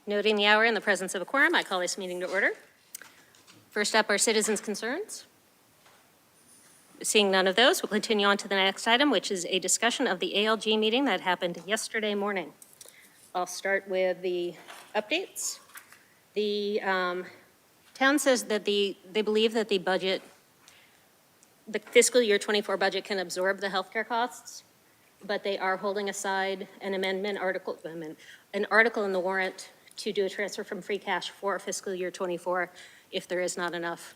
Noting the hour in the presence of a quorum, I call this meeting to order. First up are citizens' concerns. Seeing none of those, we'll continue on to the next item, which is a discussion of the ALG meeting that happened yesterday morning. I'll start with the updates. The town says that they believe that the fiscal year 24 budget can absorb the healthcare costs, but they are holding aside an article in the warrant to do a transfer from free cash for fiscal year 24 if there is not enough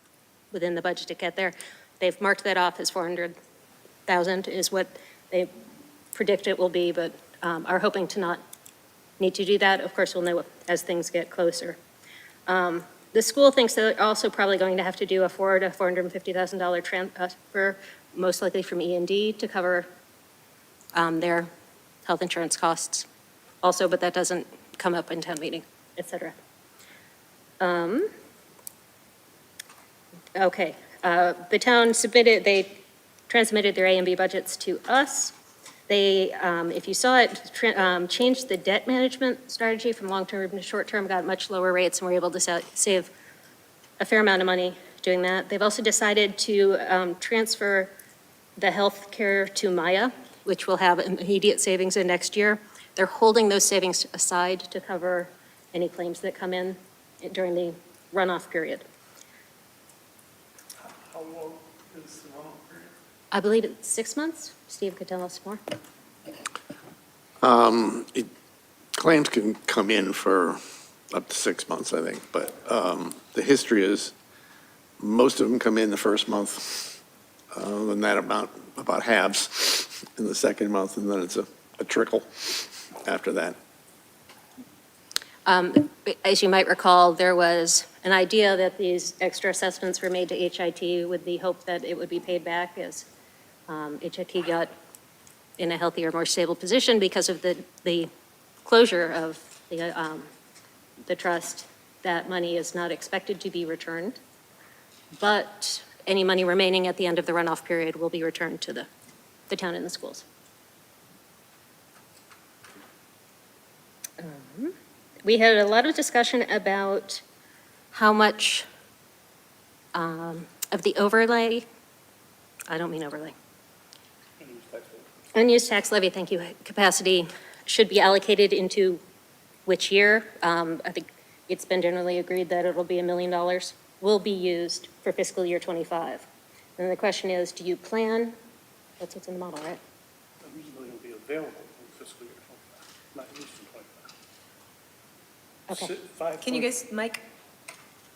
within the budget to get there. They've marked that off as 400,000 is what they predict it will be, but are hoping to not need to do that. Of course, we'll know as things get closer. The school thinks they're also probably going to have to do a $400,000 to $450,000 transfer, most likely from E&D to cover their health insurance costs also, but that doesn't come up in town meeting, et cetera. Okay, the town they transmitted their A and B budgets to us. They, if you saw it, changed the debt management strategy from long-term to short-term, got much lower rates, and were able to save a fair amount of money doing that. They've also decided to transfer the health care to Maya, which will have immediate savings in next year. They're holding those savings aside to cover any claims that come in during the runoff period. How long is the runoff period? I believe it's 6 months. Steve could tell us more. Claims can come in for up to 6 months, I think, but the history is most of them come in the first month, and that about halves in the second month, and then it's a trickle after that. As you might recall, there was an idea that these extra assessments were made to HIT with the hope that it would be paid back as HIT got in a healthier, more stable position because of the closure of the trust. That money is not expected to be returned, but any money remaining at the end of the runoff period will be returned to the town and the schools. We had a lot of discussion about how much of the overlay, I don't mean overlay, unused tax levy, thank you, capacity should be allocated into which year. I think it's been generally agreed that it'll be $1 million will be used for fiscal year 25. And the question is, do you plan, that's what's in the model, right? Originally it'll be available in fiscal year 25, not used in 25. Okay. Can you guys, Mike?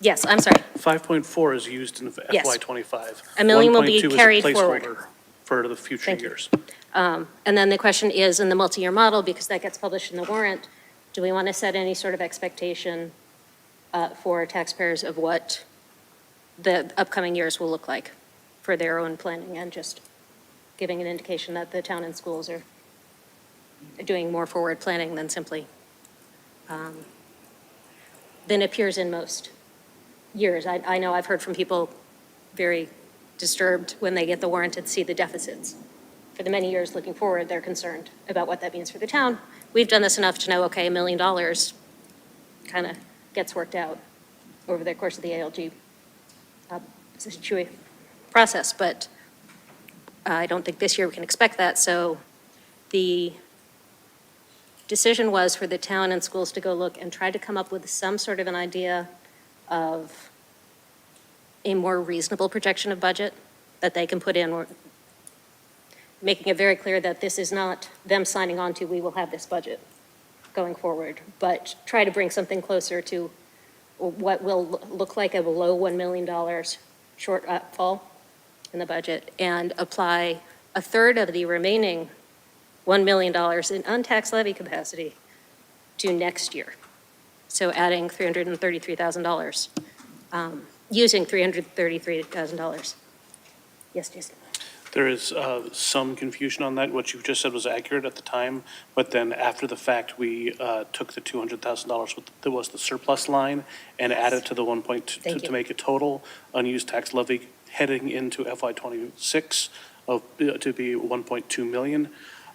Yes, I'm sorry. 5.4 is used in Yes. FY25. $1 million will be 1.2 is a carried forward. placeholder for the future Thank you. years. And then the question is, in the multi-year model, because that gets published in the warrant, do we want to set any sort of expectation for taxpayers of what the upcoming years will look like for their own planning, and just giving an indication that the town and schools are doing more forward planning than simply than appears in most years. I know I've heard from people very disturbed when they get the warrant and see the deficits. For the many years looking forward, they're concerned about what that means for the town. We've done this enough to know, okay, $1 million kind of gets worked out over the course of the ALG process, but I don't think this year we can expect that. So the decision was for the town and schools to go look and try to come up with some sort of an idea of a more reasonable projection of budget that they can put in, making it very clear that this is not them signing on to, we will have this budget going forward, but try to bring something closer to what will look like a below $1 million shortfall in the budget, and apply a third of the remaining $1 million in untaxed levy capacity to next year. So adding $333,000, using $333,000. Yes, Jason. There is some confusion on that. What you just said was accurate at the time, but then after the fact, we took the $200,000 that was the surplus line and added to the 1.2 to make a total unused tax levy heading into FY26 to be 1.2 million.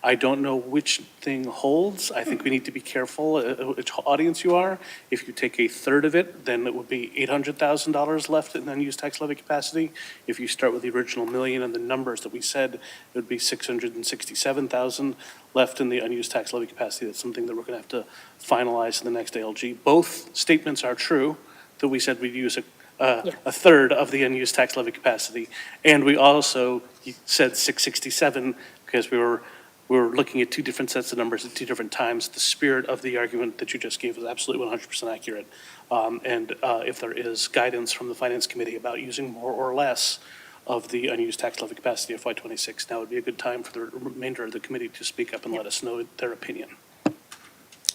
I don't know which thing holds. I think we need to be careful which audience you are. If you take a third of it, then it would be $800,000 left in unused tax levy capacity. If you start with the original million and the numbers that we said, it would be 667,000 left in the unused tax levy capacity. That's something that we're going to have to finalize in the next ALG. Both statements are true, that we said we'd use a third of the unused tax levy capacity. And we also said 667 because we were looking at two different sets of numbers at two different times. The spirit of the argument that you just gave was absolutely 100% accurate. And if there is guidance from the Finance Committee about using more or less of the unused tax levy capacity of FY26, now would be a good time for the remainder of the committee to speak up and let us know their opinion.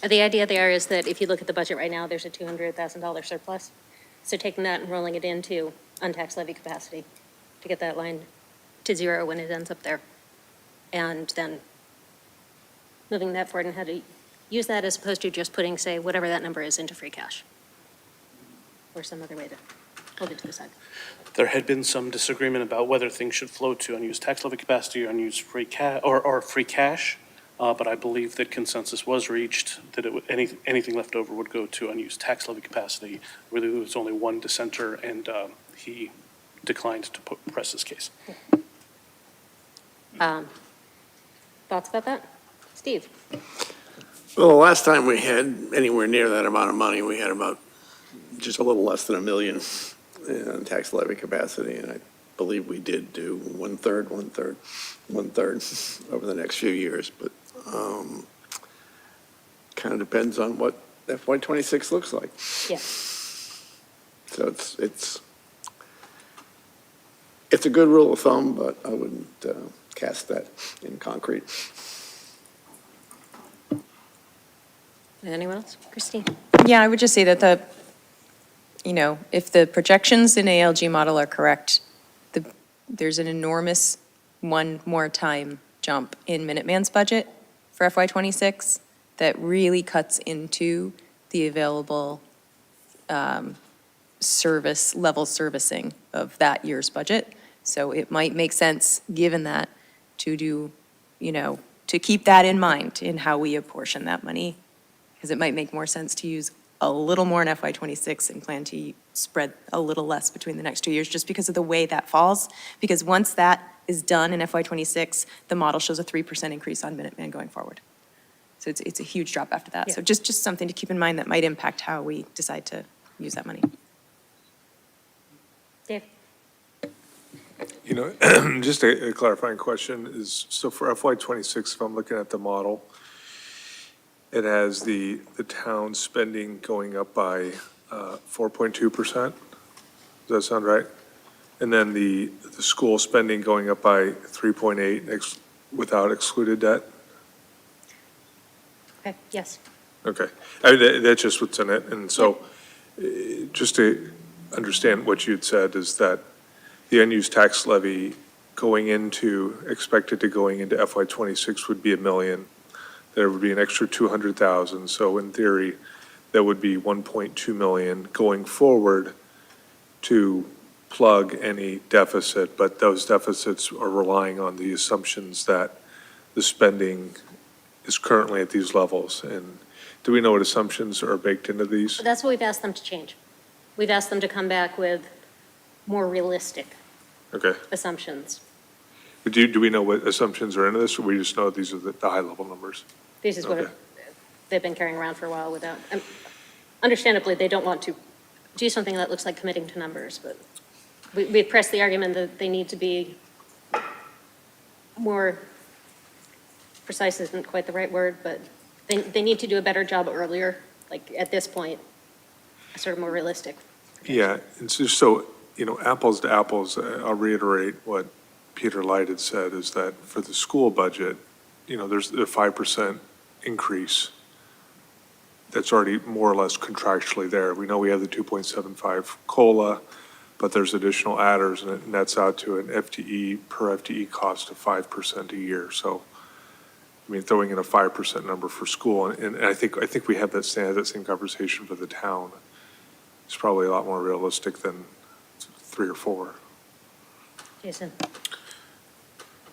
The idea there is that if you look at the budget right now, there's a $200,000 surplus. So taking that and rolling it into untaxed levy capacity to get that line to zero when it ends up there. And then moving that forward and how to use that as opposed to just putting, say, whatever that number is into free cash. Or some other way to hold it to the side. There had been some disagreement about whether things should flow to unused tax levy capacity or unused free cash, or free cash. But I believe that consensus was reached that anything left over would go to unused tax levy capacity. Really, there was only one dissenter, and he declined to press his case. Thoughts about that? Steve? Well, the last time we had anywhere near that amount of money, we had about just a little less than $1 million in tax levy capacity, and I believe we did do one third over the next few years, but kind of depends on what FY26 looks like. Yeah. So it's a good rule of thumb, but I wouldn't cast that in concrete. Anyone else? Christine? Yeah, I would just say that if the projections in ALG model are correct, there's an enormous one more time jump in Minuteman's budget for FY26 that really cuts into the available servicing of that year's budget. So it might make sense, given that, to do, to keep that in mind in how we apportion that money, because it might make more sense to use a little more in FY26 and plan to spread a little less between the next 2 years, just because of the way that falls. Because once that is done in FY26, the model shows a 3% increase on Minuteman going forward. So it's a huge drop after that. Yeah. So just something to keep in mind that might impact how we decide to use that money. Dave? Just a clarifying question is, so for FY26, if I'm looking at the model, it has the town spending going up by 4.2%. Does that sound right? And then the school spending going up by 3.8 without excluded debt? Okay, yes. Okay. That's just what's in it. And so just to understand what you had said is that the unused tax levy expected to going into FY26 would be $1 million. There would be an extra 200,000. So in theory, that would be 1.2 million going forward to plug any deficit, but those deficits are relying on the assumptions that the spending is currently at these levels. And do we know what assumptions are baked into these? That's what we've asked them to change. We've asked them to come back with more realistic Okay. assumptions. But do we know what assumptions are into this, or we just know these are the high-level numbers? This is what Okay. they've been carrying around for a while without, understandably, they don't want to do something that looks like committing to numbers, but we've pressed the argument that they need to be more precise isn't quite the right word, but they need to do a better job earlier, like at this point, sort of more realistic. Yeah, and so, apples to apples, I'll reiterate what Peter Light had said, is that for the school budget, there's a 5% increase that's already more or less contractually there. We know we have the 2.75 COLA, but there's additional adders, and it nets out to an per FTE cost of 5% a year. So, throwing in a 5% number for school, and I think we have that same conversation for the town. It's probably a lot more realistic than 3 or 4. Jason?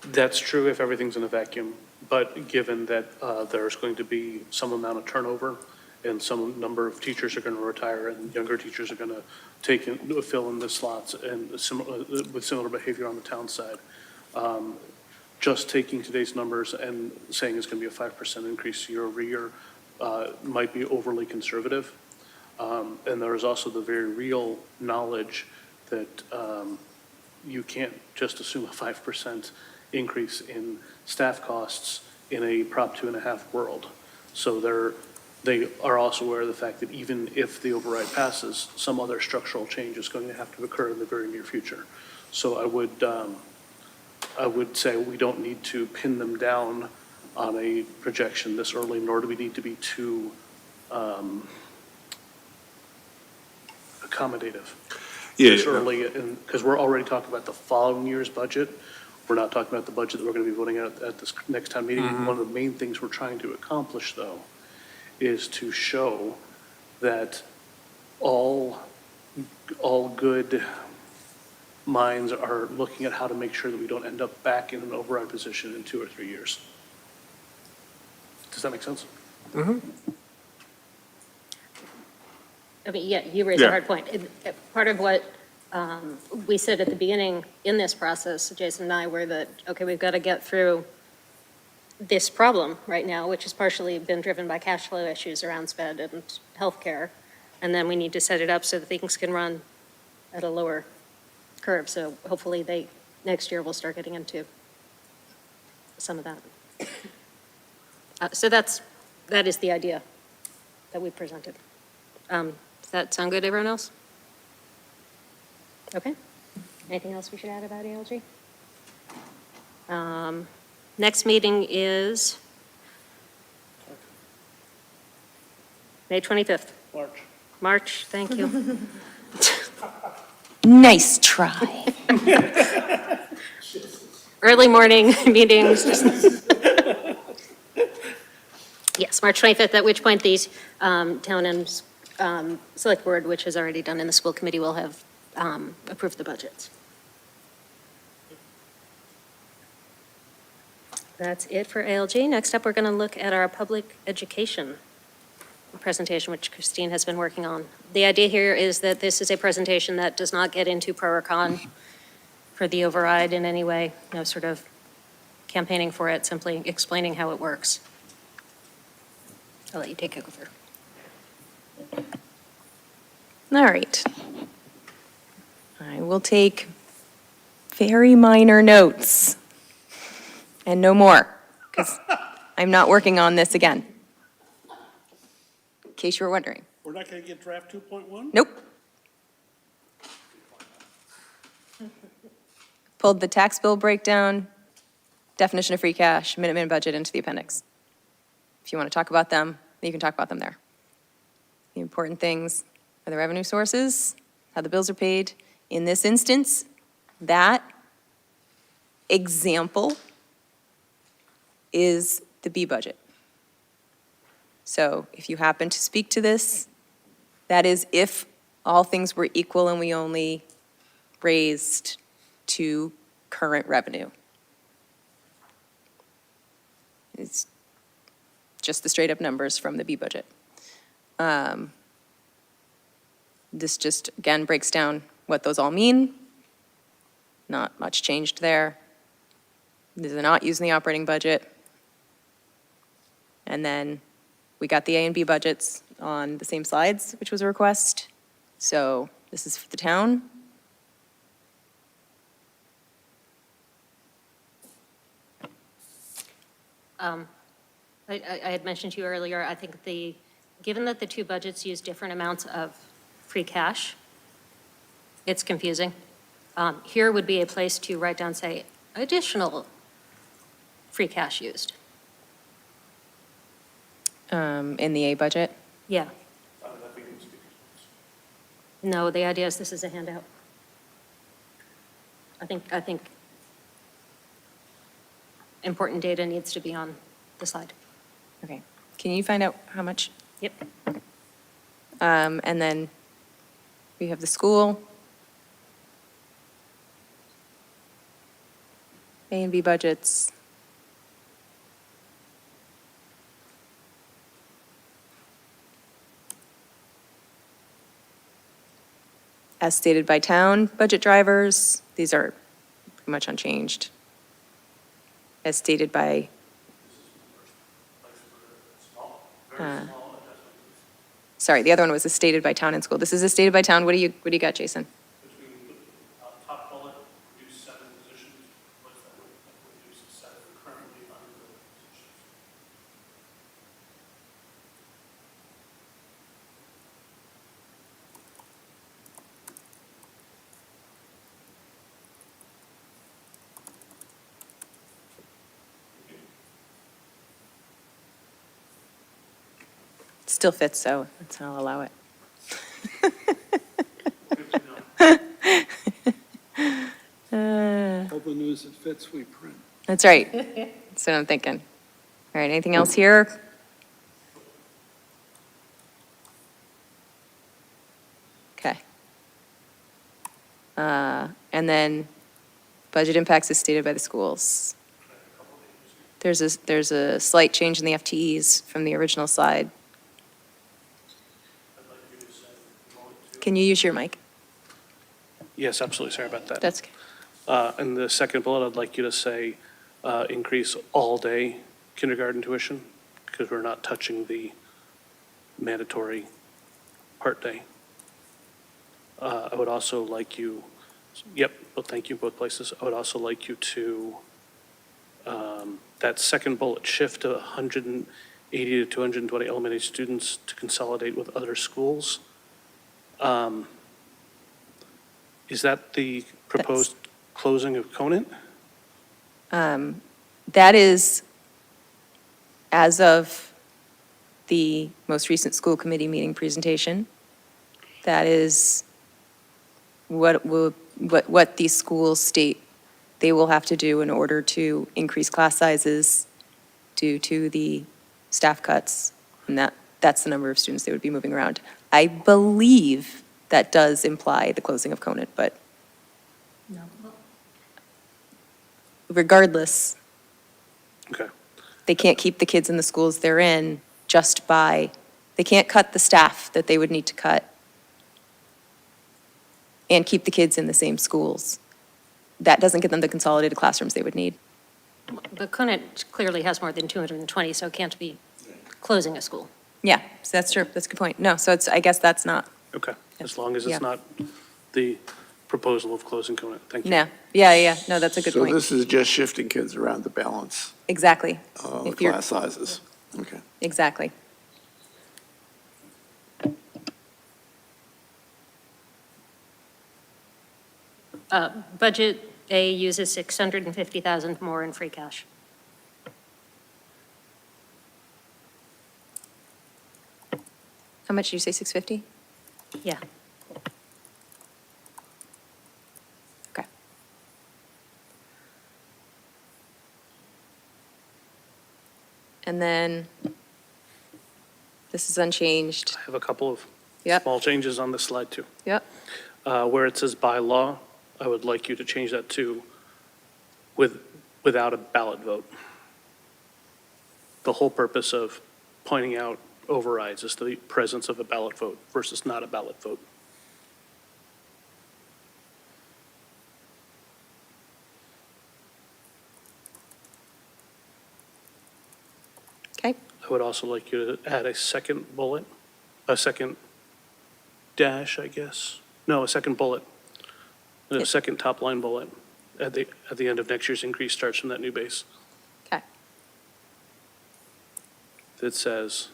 That's true if everything's in a vacuum. But given that there's going to be some amount of turnover and some number of teachers are going to retire and younger teachers are going to fill in the slots and with similar behavior on the town side, just taking today's numbers and saying it's going to be a 5% increase year over year might be overly conservative. And there is also the very real knowledge that you can't just assume a 5% increase in staff costs in a Prop 2.5 world. So they are also aware of the fact that even if the override passes, some other structural change is going to have to occur in the very near future. So I would say we don't need to pin them down on a projection this early, nor do we need to be too accommodative this early, because we're already talking about the following year's budget. We're not talking about the budget that we're going to be voting at this next town meeting. One of the main things we're trying to accomplish, though, is to show that all good minds are looking at how to make sure that we don't end up back in an override position in 2 or 3 years. Does that make sense? I mean, yeah, you raise a Yeah. hard point. Part of what we said at the beginning in this process, Jason and I, were that, okay, we've got to get through this problem right now, which has partially been driven by cash flow issues around sped and healthcare. And then we need to set it up so that things can run at a lower curve. So hopefully next year, we'll start getting into some of that. So that is the idea that we presented. Does that sound good to everyone else? Okay. Anything else we should add about ALG? Next meeting is May 25th. March, thank you. Nice try. Early morning meetings. Yes, March 25th, at which point the town and select board, which is already done in the school committee, will have approved the budgets. That's it for ALG. Next up, we're going to look at our public education presentation, which Christine has been working on. The idea here is that this is a presentation that does not get into pro or con for the override in any way, no sort of campaigning for it, simply explaining how it works. I'll let you take over. All right. I will take very minor notes and no more, because I'm not working on this again. In case you were wondering. We're not going to get draft 2.1? Nope. Pulled the tax bill breakdown, definition of free cash, Minuteman budget into the appendix. If you want to talk about them, you can talk about them there. The important things are the revenue sources, how the bills are paid. In this instance, that example is the B budget. So if you happen to speak to this, that is if all things were equal and we only raised to current revenue. It's just the straight up numbers from the B budget. This just, again, breaks down what those all mean. Not much changed there. These are not using the operating budget. And then we got the A and B budgets on the same slides, which was a request. So this is for the town. I had mentioned to you earlier, I think given that the two budgets use different amounts of free cash, it's confusing. Here would be a place to write down, say, additional free cash used. In the A budget. Yeah. No, the idea is this is a handout. I think important data needs to be on the slide. Okay. Can you find out how much? Yep. And then we have the school. A and B budgets. as stated by town, budget drivers, these are pretty much unchanged. As stated by, sorry, the other one was as stated by town and school. This is as stated by town. What do you got, Jason? Between top bullet, reduce 7 positions, what's that, reduce 7 currently unfilled positions. Still fits, so I'll allow it. All the news that fits, we print. That's right. That's what I'm thinking. All right, anything else here? Okay. And then budget impacts as stated by the schools. There's a slight change in the FTEs from the original slide. Can you use your mic? Yes, absolutely, sorry about that. That's, In the second bullet, I'd like you to say, increase all-day kindergarten tuition, because we're not touching the mandatory part-day. I would also like you, yep, well, thank you, both places. I would also like you to, that second bullet, shift to 180 to 220 elementary students to consolidate with other schools. Is that the proposed closing of Conant? that is, as of the most recent school committee meeting presentation, that is what these schools state they will have to do in order to increase class sizes due to the staff cuts, and that's the number of students they would be moving around. I believe that does imply the closing of Conant, but No. regardless, Okay. they can't keep the kids in the schools they're in just by, they can't cut the staff that they would need to cut and keep the kids in the same schools. That doesn't get them the consolidated classrooms they would need. But Conant clearly has more than 220, so it can't be closing a school. Yeah, so that's true, that's a good point. No, so it's, I guess that's not, Okay, as long as Yeah. it's not the proposal of closing Conant. Thank you. no, yeah, no, that's a good So point. this is just shifting kids around to balance Exactly. the If you're- class sizes. Okay. Exactly. Budget A uses 650,000 more in free cash. How much did you say, 650? Yeah. Okay. And then, this is unchanged. I have a couple of Yep, small changes on this slide, too. yep. Where it says by law, I would like you to change that to without a ballot vote. The whole purpose of pointing out overrides is the presence of a ballot vote versus not a ballot vote. Okay, I would also like you to add a second bullet, a second dash, I guess. No, a second bullet. And a Yep. second top line bullet at the end of next year's increase starts from that new base. okay. That says,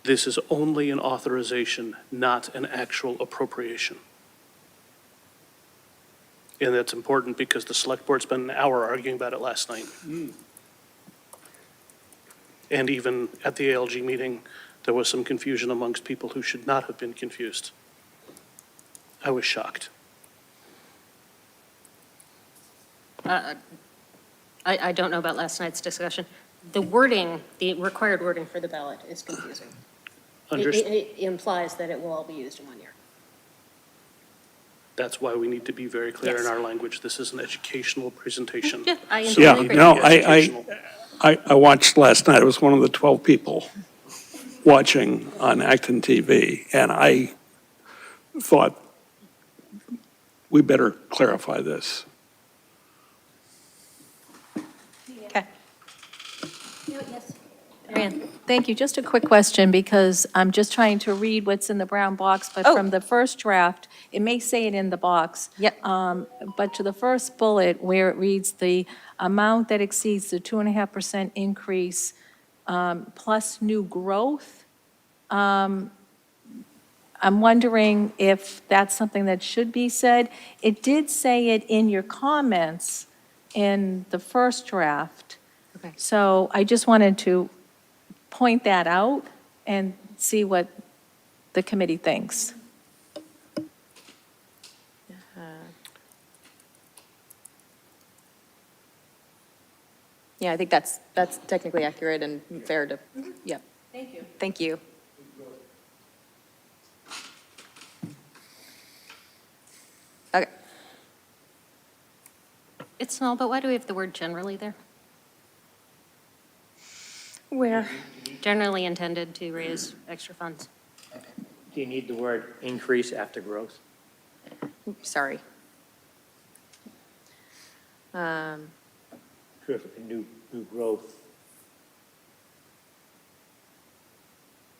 this is only an authorization, not an actual appropriation. And that's important because the select board spent an hour arguing about it last night. And even at the ALG meeting, there was some confusion amongst people who should not have been confused. I was shocked. I don't know about last night's discussion. The wording, the required wording for the ballot is confusing. It implies that it will all be used in 1 year. That's why we need to be very clear in Yes. our language. This is an educational presentation. Yeah, I So entirely we agree. need to no, be I- educational. I watched last night, I was one of the 12 people watching on Acton TV, and thought we better clarify this. Okay. Marianne? Thank you. Just a quick question, because I'm just trying to read what's in the brown box, but Oh. from the first draft, it may say it in the box. Yep. But to the first bullet, where it reads, "The amount that exceeds the 2.5% increase plus new growth," I'm wondering if that's something that should be said. It did say it in your comments in the first draft. Okay. So I just wanted to point that out and see what the committee thinks. Yeah, I think that's technically accurate and fair to, yep. Thank you. Thank you. Okay. It's small, but why do we have the word generally there? Where? Generally intended to raise extra funds. Do you need the word increase after growth? Sorry. Terrific, new growth.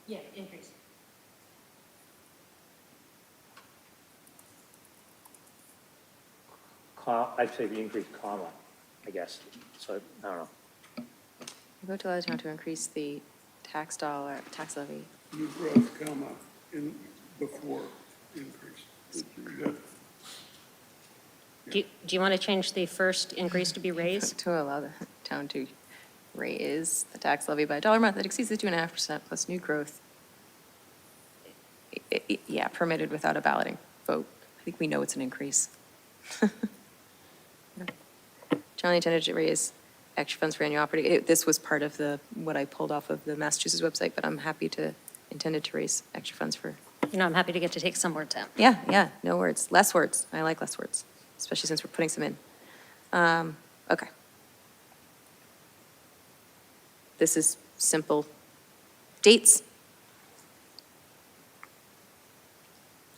Yeah, increase. I'd say the increase comma, I guess, so, I don't know. Vote to allow the town to increase the tax levy. New growth, comma, before increase. Do you want to change the first increase to be raised? To allow the town to raise the tax levy by $1 a month that exceeds the 2.5% plus new growth. Yeah, permitted without a balloting vote. I think we know it's an increase. Generally intended to raise extra funds for annual operating. This was part of what I pulled off of the Massachusetts website, but I'm happy to, intended to raise extra funds for. I'm happy to get to take some words out. Yeah, no words, less words. I like less words, especially since we're putting some in. Okay. This is simple dates.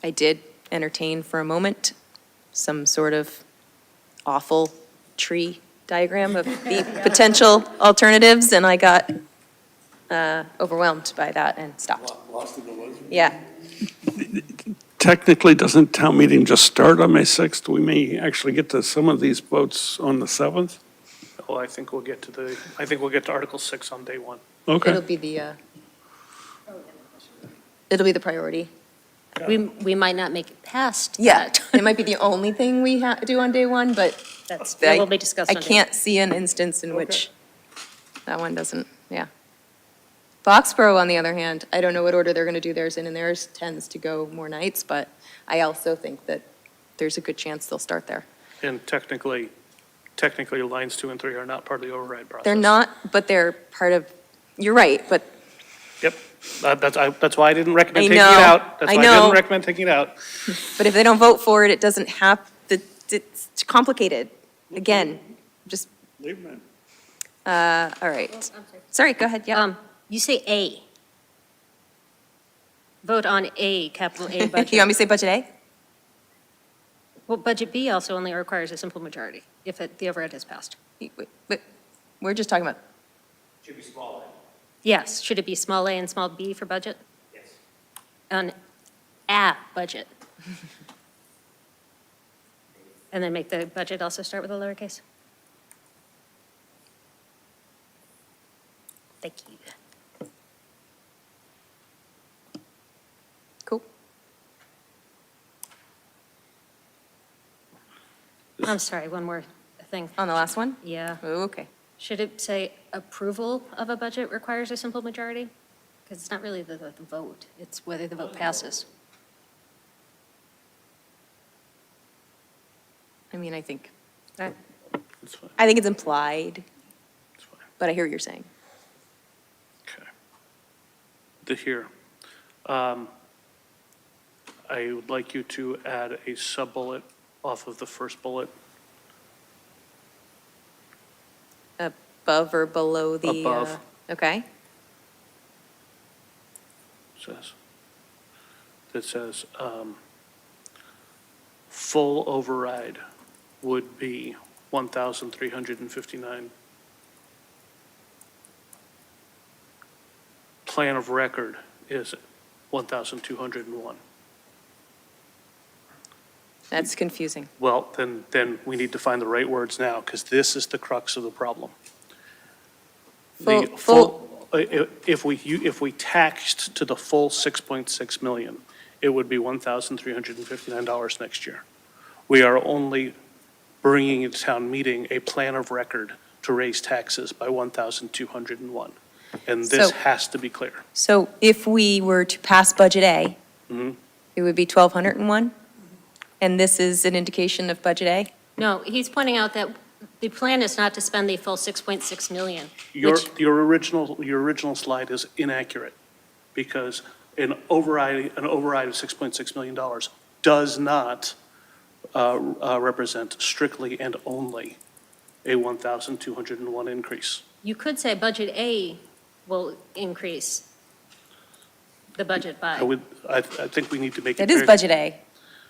I did entertain for a moment some sort of awful tree diagram of the potential alternatives, and I got overwhelmed by that and stopped. Lost in the woods? Yeah, Technically, doesn't town meeting just start on May 6th? We may actually get to some of these votes on the 7th? Well, I think we'll get to Article 6 on day one. Okay. it'll be the priority. We might not make it past Yeah, that. it might be the only thing we do on day one, but That will be discussed I on day can't see an instance in which that one doesn't, yeah. Foxborough, on the other hand, I don't know what order they're going to do theirs in, and theirs tends to go more nights, but I also think that there's a good chance they'll start there. And technically, lines 2 and 3 are not part of the override process. They're not, but they're part of, you're right, but Yep. That's why I didn't recommend I taking it know, out. That's I why I know. didn't recommend taking it out. if they don't vote for it, it doesn't have, it's complicated. Again, just, Leave them in. all right. Sorry, go ahead, yeah. You say A. Vote on A, capital A budget. You want me to say budget A? Well, budget B also only requires a simple majority if the override has passed. But we're just talking about, Should be small. Yes, should it be small a and small b for budget? Yes. On a budget. And then make the budget also start with a lowercase? Thank you. cool. I'm sorry, one more thing. On the last one? Yeah. Oh, okay. Should it say approval of a budget requires a simple majority? Because it's not really the vote, it's whether the vote passes. I mean, I think It's fine. it's implied, It's fine. but I hear what you're saying. Okay. Here. I would like you to add a sub-bullet off of the first bullet. Above or below the? Above. Okay. Says, that says, full override would be 1,359. Plan of record is 1,201. That's confusing. Well, then we need to find the right words now, because this is the crux of the problem. The if we taxed to the full 6.6 million, it would be $1,359 next year. We are only bringing to town meeting a plan of record to raise taxes by 1,201. And this So- has to be clear. So if we were to pass Budget A, Mhm. it would be 1,201? And this is an indication of Budget A? No, he's pointing out that the plan is not to spend the full 6.6 million. Your which- original slide is inaccurate, because an override of $6.6 million does not represent strictly and only a 1,201 increase. You could say Budget A will increase the budget by, I think we need to make it That is very. Budget A.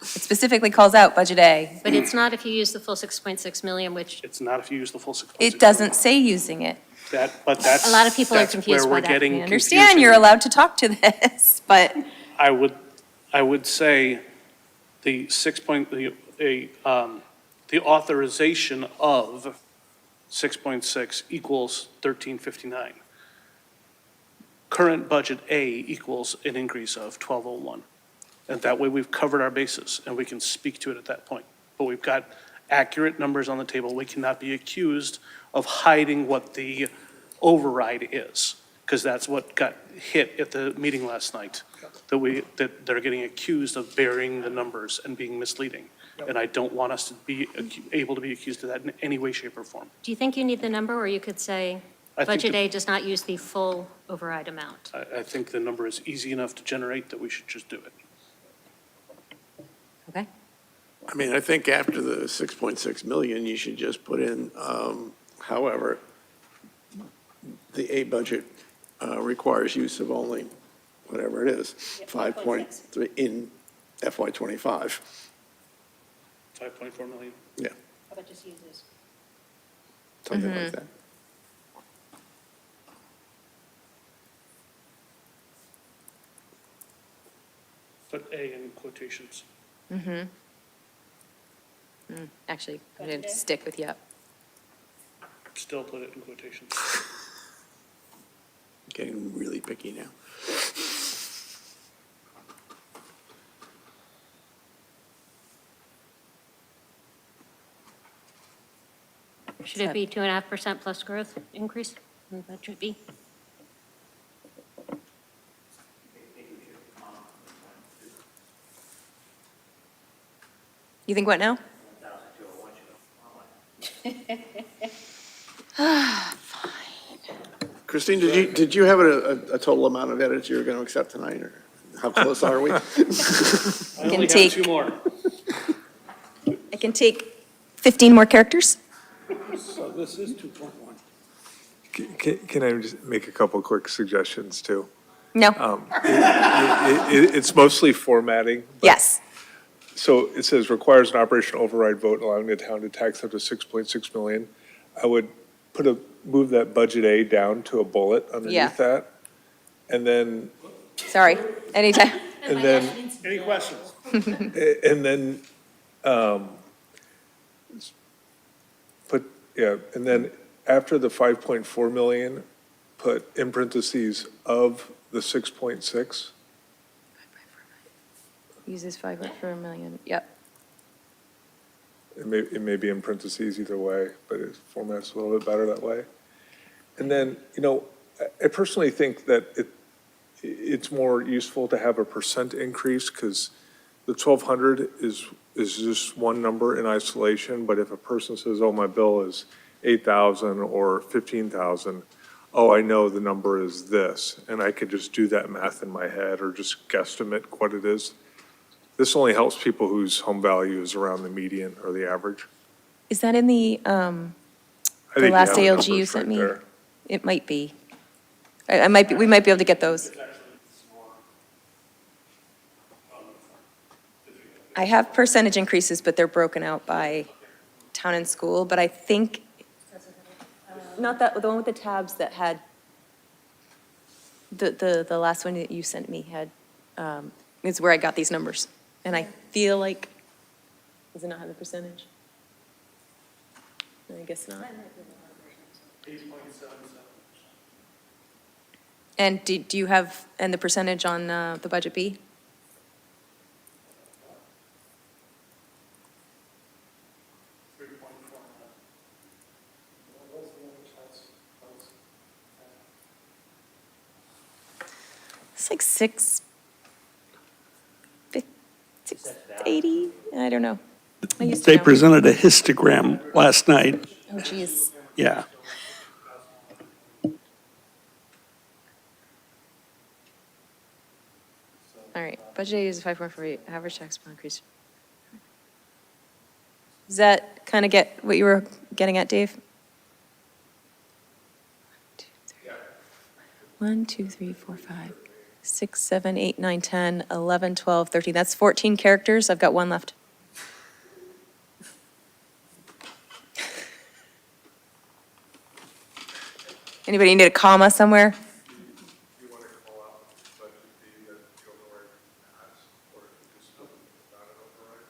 It specifically calls out Budget A. but it's not if you use the full 6.6 million, which It's not if you use the full 6.6. It doesn't say using it. But that's. A lot of people are that's confused where by we're that. getting I understand you're confusing. allowed to talk to this, but I would say the the authorization of 6.6 equals 1359. Current budget A equals an increase of 1201. And that way we've covered our bases and we can speak to it at that point. But we've got accurate numbers on the table. We cannot be accused of hiding what the override is, because that's what got hit at the meeting last night, that they're getting accused of burying the numbers and being misleading. And I don't want us to be able to be accused of that in any way, shape, or form. do you think you need the number, or you could say I think Budget the- A does not use the full override amount? I think the number is easy enough to generate that we should just do it. okay. I mean, I think after the 6.6 million, you should just put in, however, the A budget requires use of only, whatever it is, 5.3 in FY '25. 5.4 million. Yeah, How about just use this? something like that. Put A in quotations. Actually, I'm going Budget to A? stick with yep. Still put it in quotations. Getting really picky now. Should it be 2.5% plus growth increase in Budget B? You think what now? Christine, did you have a total amount of edits you were going to accept tonight, or how close are we? I only have take- 2 more. I can take 15 more characters? So this is 2.1. Can I just make a couple quick suggestions too? No. It's mostly formatting. but- Yes. So it says requires an operation override vote allowing the town to tax up to 6.6 million. I would move that budget A down to a bullet Yeah. underneath that. And then, Sorry. Anytime. and then, Any questions? and then, and then after the 5.4 million, put in parentheses of the 6.6. Uses 5.4 million. Yep. It may be in parentheses either way, but it formats a little bit better that way. And then, I personally think that it's more useful to have a percent increase, because the 1,200 is just one number in isolation, but if a person says, oh, my bill is 8,000 or 15,000, oh, I know the number is this, and I could just do that math in my head or just guesstimate what it is. This only helps people whose home value is around the median or the average. Is that in the I The think you last have the ALG you numbers sent right me? there. It might be. We might be able to get those. I have percentage increases, but they're broken out by town and school, but I think, not that, the one with the tabs that had, the last one that you sent me had, is where I got these numbers. And I feel like, does it not have the percentage? I guess not. And do you have, and the percentage on the budget B? It's like 680, I don't know. I used to They know. presented a histogram last night. Oh, geez. Yeah. All right, budget is 5.48, average tax bill increase. Does that kind of get what you were getting at, Dave? 1, 2, 3, 4, 5, 6, 7, 8, 9, 10, 11, 12, 13. That's 14 characters. I've got one left. Anybody need a comma somewhere? You want to call out budget B that the override has, or just not an override?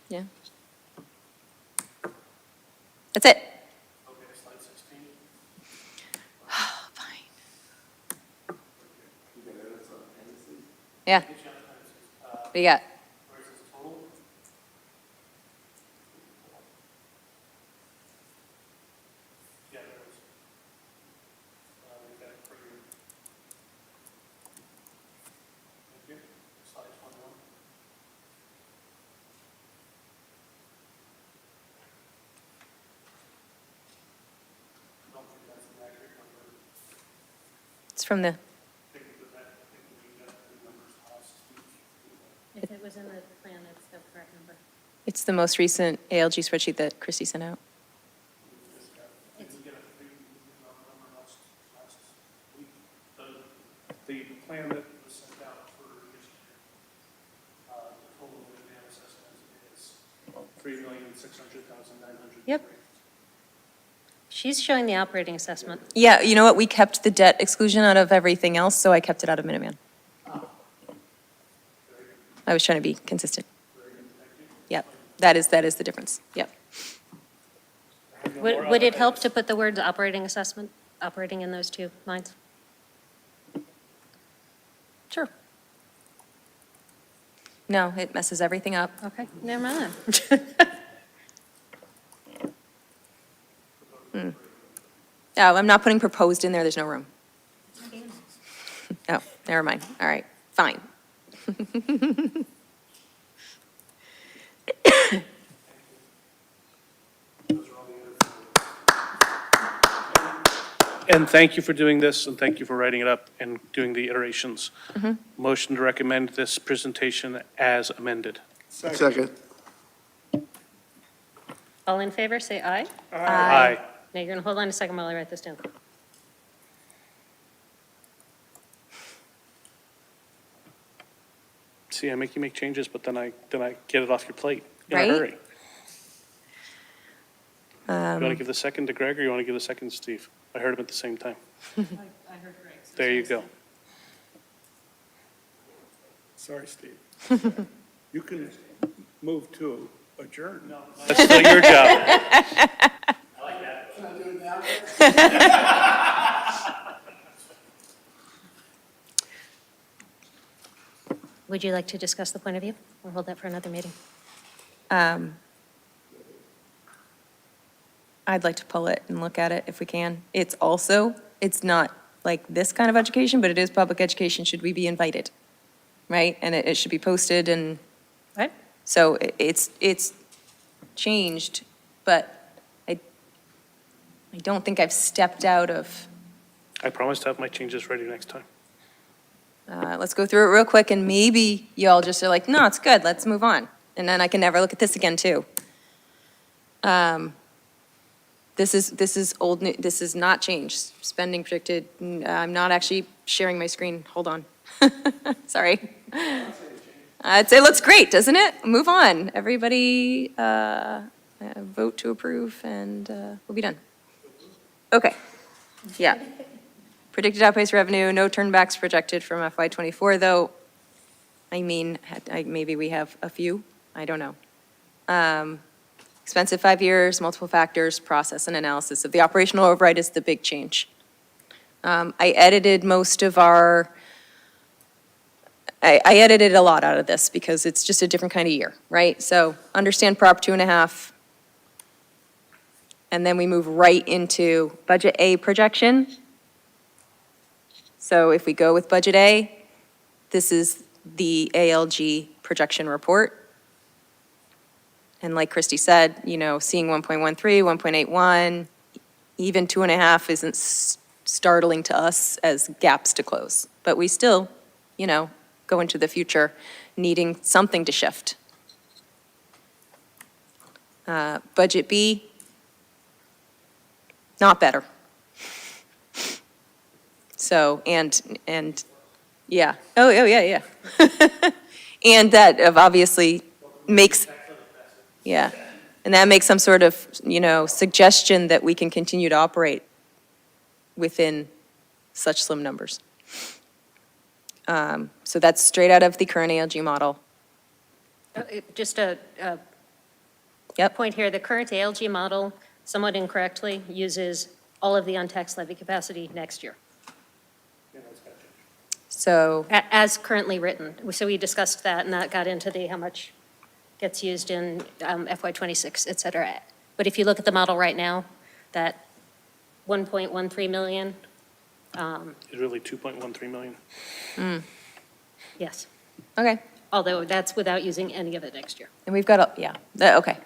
Yeah. That's it. Fine. Yeah. What do you got? It's from the, If it was in the plan, it's the correct number. it's the most recent ALG spreadsheet that Christy sent out. The plan that was sent out for this year, the total demand assessment is $3,600,900. Yep. She's showing the operating assessment. Yeah, you know what? We kept the debt exclusion out of everything else, so I kept it out of Minuteman. I was trying to be consistent. Yep, that is the difference. Yep. Would it help to put the words operating assessment, operating in those two lines? Sure. No, it messes everything up. Okay, never mind. Oh, I'm not putting proposed in there, there's no room. Oh, never mind. All right, fine. And thank you for doing this, and thank you for writing it up and doing the iterations. Motion to recommend this presentation as amended. Second. All in favor, say aye. Aye. Now, you're going to hold on a second while I write this down. See, I make you make changes, but then I get it off your plate in a Right? hurry. You want to give the second to Greg, or you want to give the second to Steve? I heard them at the same time. I heard Greg. There you go. Sorry, Steve. You can move to adjourn. No. That's still your job. Would you like to discuss the point of view, or hold that for another meeting? I'd like to pull it and look at it if we can. It's also, it's not like this kind of education, but it is public education. Should we be invited? Right? And it should be posted and, Right? so it's changed, but I don't think I've stepped out of, I promise to have my changes ready next time. Let's go through it real quick, and maybe y'all just are like, no, it's good, let's move on. And then I can never look at this again, too. This is old, this is not changed. Spending predicted, I'm not actually sharing my screen, hold on. Sorry. It looks great, doesn't it? Move on. Everybody, vote to approve, and we'll be done. Okay, yeah. Predicted outpace revenue, no turnbacks projected from FY '24, though, I mean, maybe we have a few, I don't know. Expensive 5 years, multiple factors, process and analysis of the operational override is the big change. I edited most of our, I edited a lot out of this because it's just a different kind of year, right? So understand Prop 2.5, and then we move right into Budget A projection. So if we go with Budget A, this is the ALG projection report. And like Christy said, you know, seeing 1.13, 1.81, even 2.5 isn't startling to us as gaps to close. But we still, you know, go into the future needing something to shift. Budget B, not better. So, and, yeah, oh, yeah. And that obviously makes, yeah, and that makes some sort of, you know, suggestion that we can continue to operate within such slim numbers. So that's straight out of the current ALG model. Just a Yep. point here, the current ALG model, somewhat incorrectly, uses all of the untaxed levy capacity next year, So, as currently written. So we discussed that, and that got into the how much gets used in FY '26, et cetera. But if you look at the model right now, that 1.13 million, It's really 2.13 million. yes, okay, although that's without using any of it next year. and we've got, okay.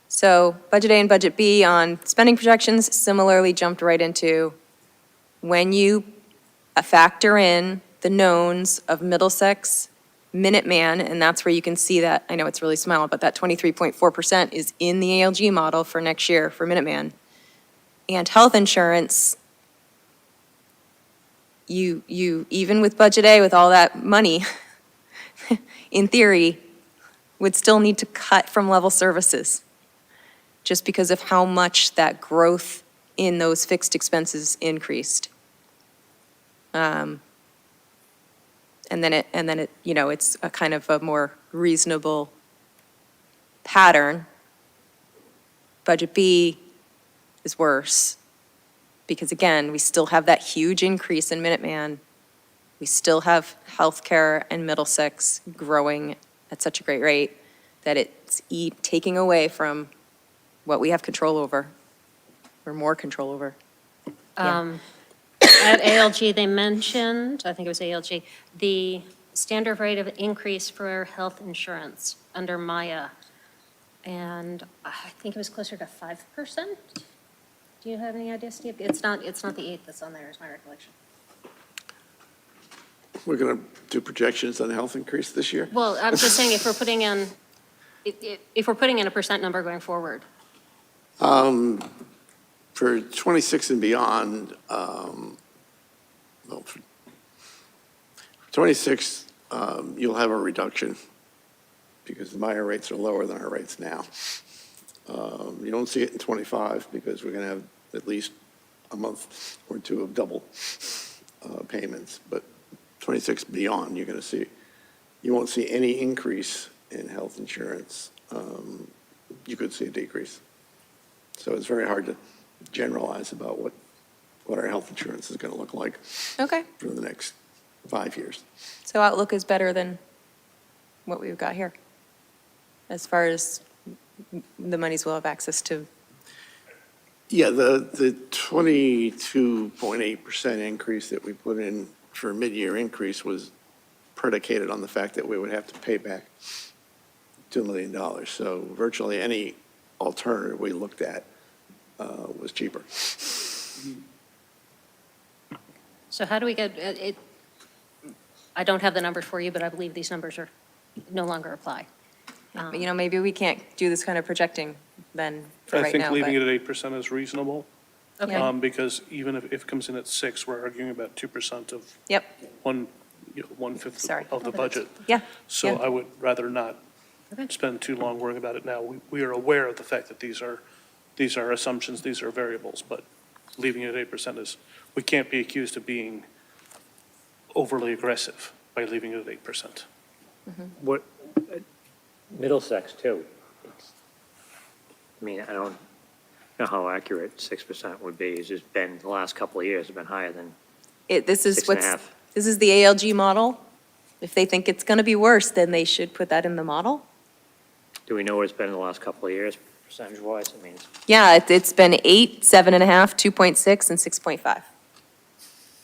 So Budget A and Budget B on spending projections similarly jumped right into when you factor in the knowns of Middlesex, Minuteman, and that's where you can see that, I know it's really small, but that 23.4% is in the ALG model for next year for Minuteman. And health insurance, you, even with Budget A, with all that money, in theory, would still need to cut from level services, just because of how much that growth in those fixed expenses increased. And then it, you know, it's a kind of a more reasonable pattern. Budget B is worse, because again, we still have that huge increase in Minuteman. We still have healthcare and Middlesex growing at such a great rate that it's taking away from what we have control over, or more control over. Yeah. At ALG, they mentioned, I think it was ALG, the standard rate of increase for health insurance under Maya. And I think it was closer to 5%. Do you have any idea, Steve? It's not the 8 that's on there, is my recollection. We're going to do projections on the health increase this year? Well, I'm just saying if we're putting in, if we're putting in a percent number going forward. For 26 and beyond, well, for 26, you'll have a reduction because the Maya rates are lower than our rates now. You don't see it in 25 because we're going to have at least a month or two of double payments. But 26 beyond, you're going to see, you won't see any increase in health insurance. You could see a decrease. So it's very hard to generalize about what our health insurance is going to look like Okay, for the next 5 years. so outlook is better than what we've got here, as far as the monies we'll have access to. Yeah, the 22.8% increase that we put in for mid-year increase was predicated on the fact that we would have to pay back $2 million. So virtually any alternative we looked at was cheaper. So how do we get, I don't have the numbers for you, but I believe these numbers are, no longer apply. But, you know, maybe we can't do this kind of projecting then for I right think now, leaving but, it at 8% is reasonable. Okay. Because even if it comes in at 6, we're arguing about 2% of yep, one-fifth Sorry. of the budget. yeah. So yeah. I would rather not Okay. spend too long worrying about it now. We are aware of the fact that these are assumptions, these are variables, but leaving it at 8% is, we can't be accused of being overly aggressive by leaving it at 8%. What, Middlesex too. I mean, I don't know how accurate 6% would be. It's just been, the last couple of years have been higher than This is 6.5. this is the ALG model. If they think it's going to be worse, then they should put that in the model. Do we know what it's been in the last couple of years, percentage-wise? I mean, Yeah, it's been 8, 7.5, 2.6, and 6.5.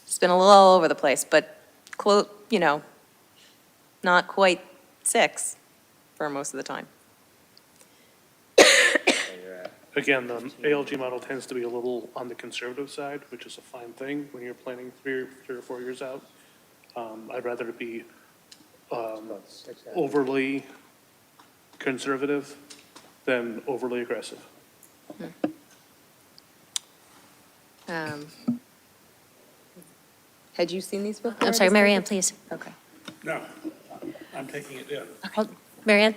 It's been a little all over the place, but not quite 6 for most of the time. Again, the ALG model tends to be a little on the conservative side, which is a fine thing when you're planning 3 or 4 years out. I'd rather it be about 6.5. overly conservative than overly aggressive. Had you seen these before? I'm sorry, Mary Ann, please. Okay. No, I'm taking it in. Mary Ann?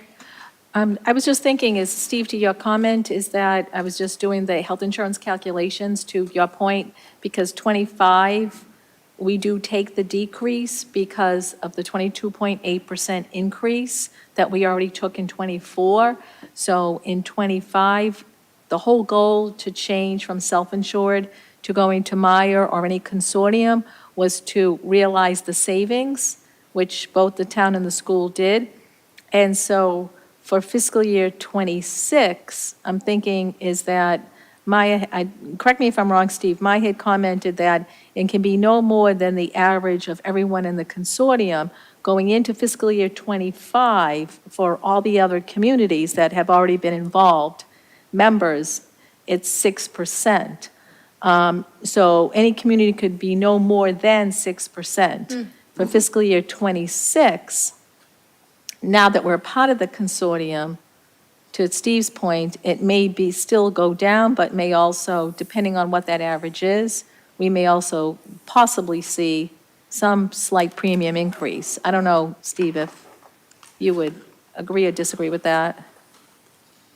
I was just thinking, is, Steve, to your comment, is that I was just doing the health insurance calculations to your point, because 25, we do take the decrease because of the 22.8% increase that we already took in 24. So in 25, the whole goal to change from self-insured to going to Meyer or any consortium was to realize the savings, which both the town and the school did. And so for fiscal year '26, I'm thinking is that correct me if I'm wrong, Steve, Maya had commented that it can be no more than the average of everyone in the consortium going into fiscal year '25 for all the other communities that have already been involved, members, it's 6%. So any community could be no more than 6%. For fiscal year '26, now that we're part of the consortium, to Steve's point, it may be still go down, but may also, depending on what that average is, we may also possibly see some slight premium increase. I don't know, Steve, if you would agree or disagree with that.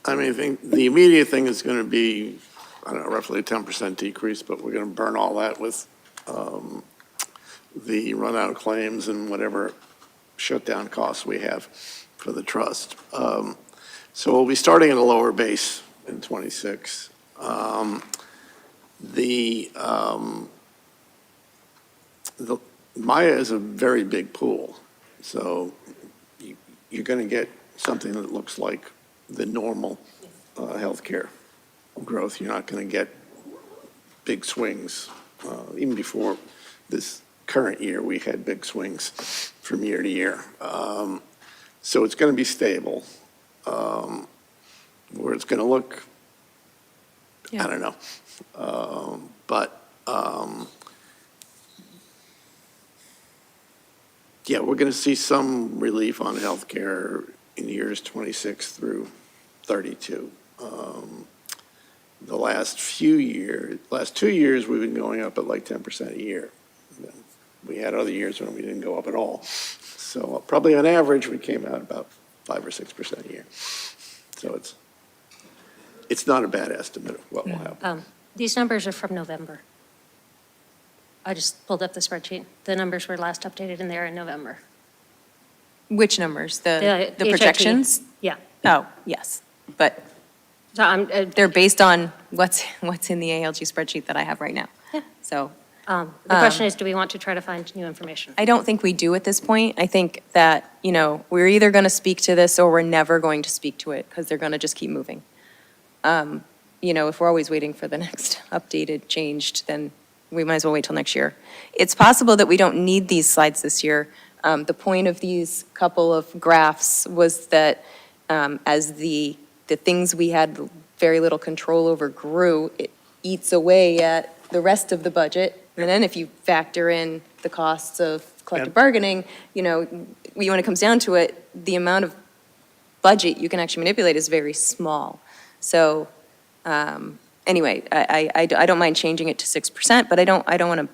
I mean, I think the immediate thing is going to be, I don't know, roughly a 10% decrease, but we're going to burn all that with the run-out claims and whatever shutdown costs we have for the trust. So we'll be starting at a lower base in '26. The Maya is a very big pool, so you're going to get something that looks like the normal healthcare growth. You're not going to get big swings. Even before this current year, we had big swings from year to year. So it's going to be stable. Where it's going to look, Yeah. I don't know. Yeah, we're going to see some relief on healthcare in years '26 through '32. The last 2 years, we've been going up at like 10% a year. We had other years when we didn't go up at all. So probably on average, we came out about 5 or 6% a year. So it's not a bad estimate of what will happen. These numbers are from November. I just pulled up the spreadsheet. The numbers were last updated in there in November. Which numbers? The HIT. projections? Yeah. Oh, yes. But So I'm, they're based on what's in the ALG spreadsheet that I have right now. Yeah. So the question is, do we want to try to find new information? I don't think we do at this point. I think that, we're either going to speak to this or we're never going to speak to it because they're going to just keep moving. If we're always waiting for the next updated, changed, then we might as well wait till next year. It's possible that we don't need these slides this year. The point of these couple of graphs was that as the things we had very little control over grew, it eats away at the rest of the budget. And then if you factor in the costs of collective And- bargaining, when it comes down to it, the amount of budget you can actually manipulate is very small. So, anyway, I don't mind changing it to 6%, but I don't want to,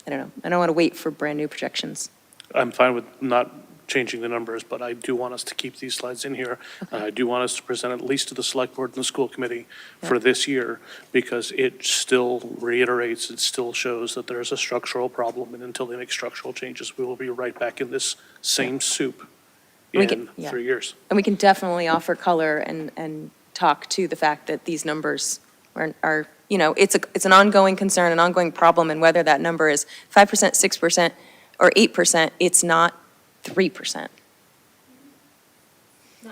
I don't know, I don't want to wait for brand-new projections. I'm fine with not changing the numbers, but I do want us to keep these slides in here. I do want us to present at least to the select board and the school committee for this year, because it still reiterates, it still shows that there's a structural problem, and until they make structural changes, we will be right back in this same soup We in can- yeah. 3 years. And we can definitely offer color and talk to the fact that these numbers are, it's an ongoing concern, an ongoing problem, and whether that number is 5%, 6%, or 8%, it's not 3%.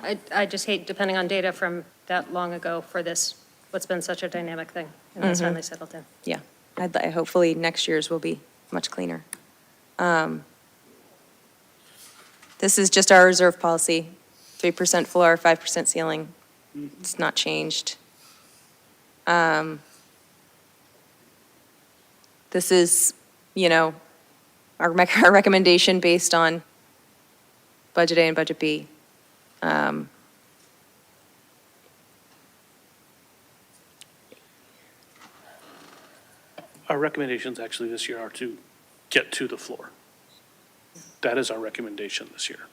I just hate depending on data from that long ago for this, what's been such a dynamic thing, and it's finally settled in. Yeah, hopefully next year's will be much cleaner. This is just our reserve policy, 3% floor, 5% ceiling. It's not changed. This is, our recommendation based on Budget A and Budget B. Our recommendations actually this year are to get to the floor. That is our recommendation this year.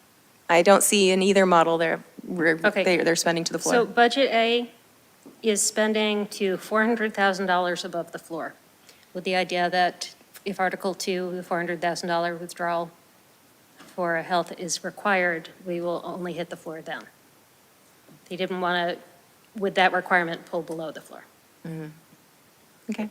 I don't see in either model Okay. they're spending to the So floor. Budget A is spending to $400,000 above the floor, with the idea that if Article 2, the $400,000 withdrawal for health is required, we will only hit the floor then. They didn't want to, with that requirement, pull below the floor. Okay.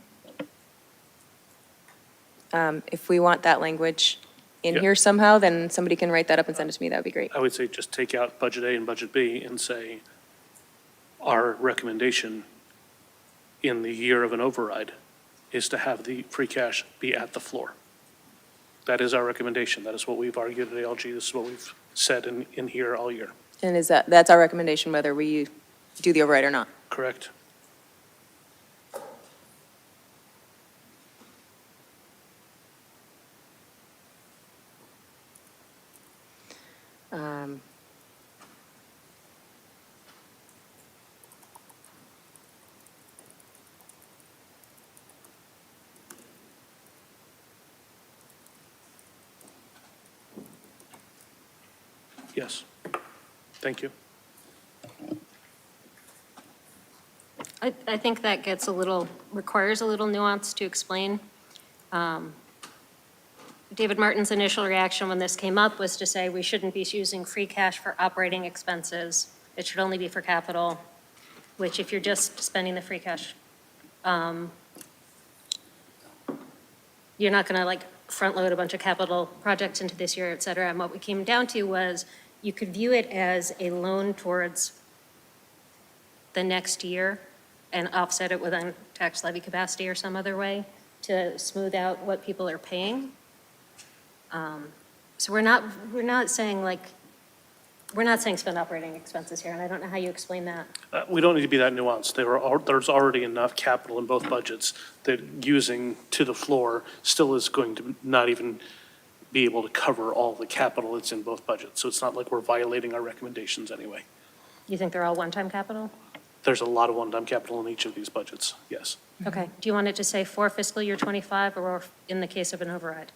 If we want that language in Yeah. here somehow, then somebody can write that up and send it to me, that would be great. I would say just take out Budget A and Budget B and say, our recommendation in the year of an override is to have the free cash be at the floor. That is our recommendation. That is what we've argued at ALG. This is what we've said in here all year. And that's our recommendation, whether we do the override or not? Correct? Um, Yes. Thank you. I think that gets requires a little nuance to explain. David Martin's initial reaction when this came up was to say we shouldn't be using free cash for operating expenses. It should only be for capital, which if you're just spending the free cash, you're not going to front load a bunch of capital projects into this year, et cetera. And what we came down to was you could view it as a loan towards the next year and offset it with tax levy capacity or some other way to smooth out what people are paying. So we're not saying spend operating expenses here, and I don't know how you explain that. We don't need to be that nuanced. There's already enough capital in both budgets that using to the floor still is going to not even be able to cover all the capital that's in both budgets. So it's not like we're violating our recommendations anyway. You think they're all one-time capital? There's a lot of one-time capital in each of these budgets, yes. Okay. Do you want it to say for fiscal year '25 or in the case of an override?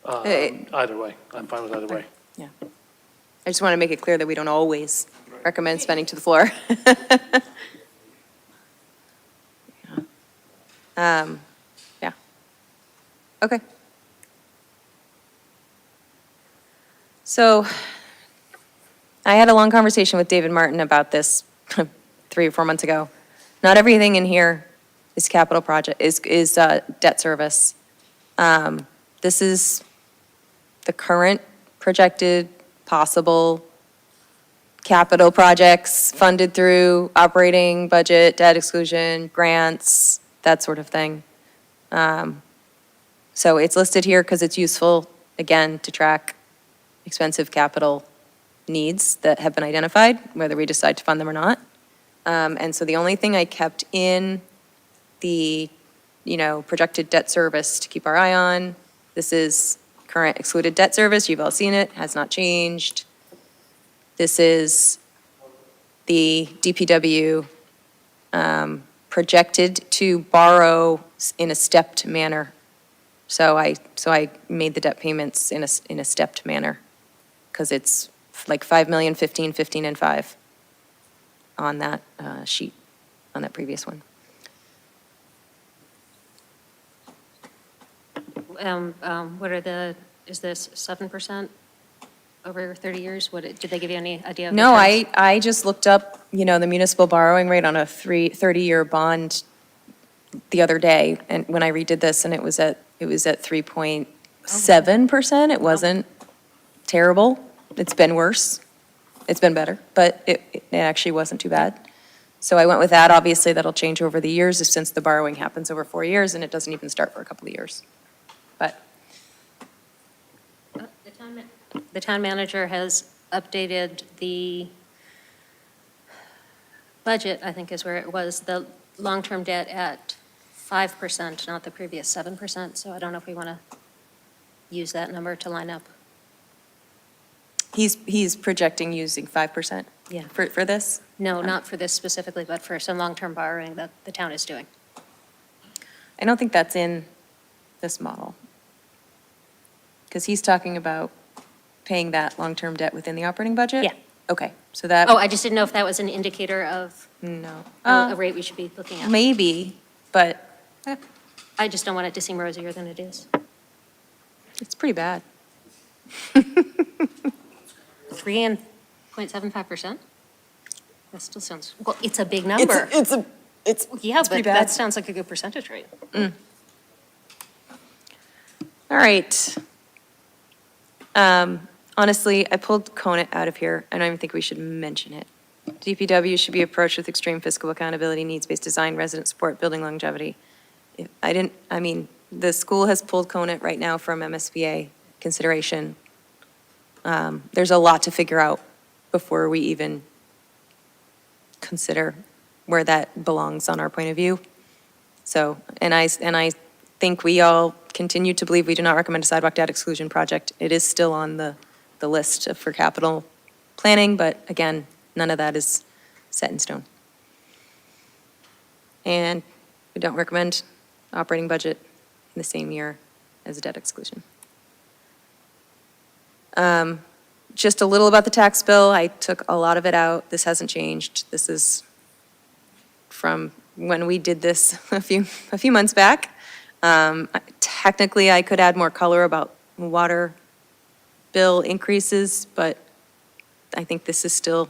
Either way, I'm fine with either way. Yeah. I just want to make it clear that we don't always recommend spending to the floor. Yeah. Okay. So I had a long conversation with David Martin about this 3 or 4 months ago. Not everything in here is capital project, is debt service. This is the current projected possible capital projects funded through operating budget, debt exclusion, grants, that sort of thing. So it's listed here because it's useful, again, to track expensive capital needs that have been identified, whether we decide to fund them or not. And so the only thing I kept in the, projected debt service to keep our eye on This is current excluded debt service, you've all seen it, has not changed. This is the DPW projected to borrow in a stepped manner. So I made the debt payments in a stepped manner, because it's like 5 million, 15, 15, and 5 on that sheet, on that previous one. What are is this 7% over 30 years? Did they give you any idea of the No, terms? I just looked up, the municipal borrowing rate on a 30-year bond the other day, and when I redid this, and it was at 3.7%. It wasn't terrible. It's been worse. It's been better, but it actually wasn't too bad. So I went with that. Obviously, that'll change over the years, since the borrowing happens over 4 years, and it doesn't even start for a couple of years. But The town manager has updated the budget, I think is where it was, the long-term debt at 5%, not the previous 7%. So I don't know if we want to use that number to line up. he's projecting using 5%? Yeah. For this? No, not for this specifically, but for some long-term borrowing that the town is doing. I don't think that's in this model. Because he's talking about paying that long-term debt within the operating budget? Yeah. Okay, so that. Oh, I just didn't know if that was an indicator of No. a rate we should be looking at. Maybe, but I just don't want it to seem rosier than it is. it's pretty bad. 3.75%? That still sounds, well, it's a big number. Yeah, pretty but bad. that sounds like a good percentage rate. All right. Honestly, I pulled Conant out of here. I don't even think we should mention it. DPW should be approached with extreme fiscal accountability, needs-based design, resident support, building longevity. The school has pulled Conant right now from MSBA consideration. There's a lot to figure out before we even consider where that belongs on our point of view. So, and I think we all continue to believe we do not recommend a sidewalk debt exclusion project. It is still on the list for capital planning, but again, none of that is set in stone. And we don't recommend operating budget in the same year as a debt exclusion. Just a little about the tax bill. I took a lot of it out. This hasn't changed. This is from when we did this a few months back. Technically, I could add more color about water bill increases, but I think this is still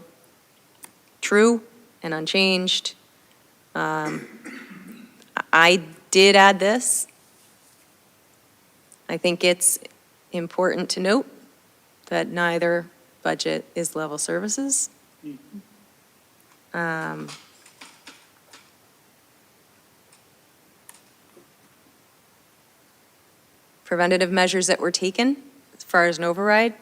true and unchanged. I did add this. I think it's important to note that neither budget is level services. Preventative measures that were taken as far as an override.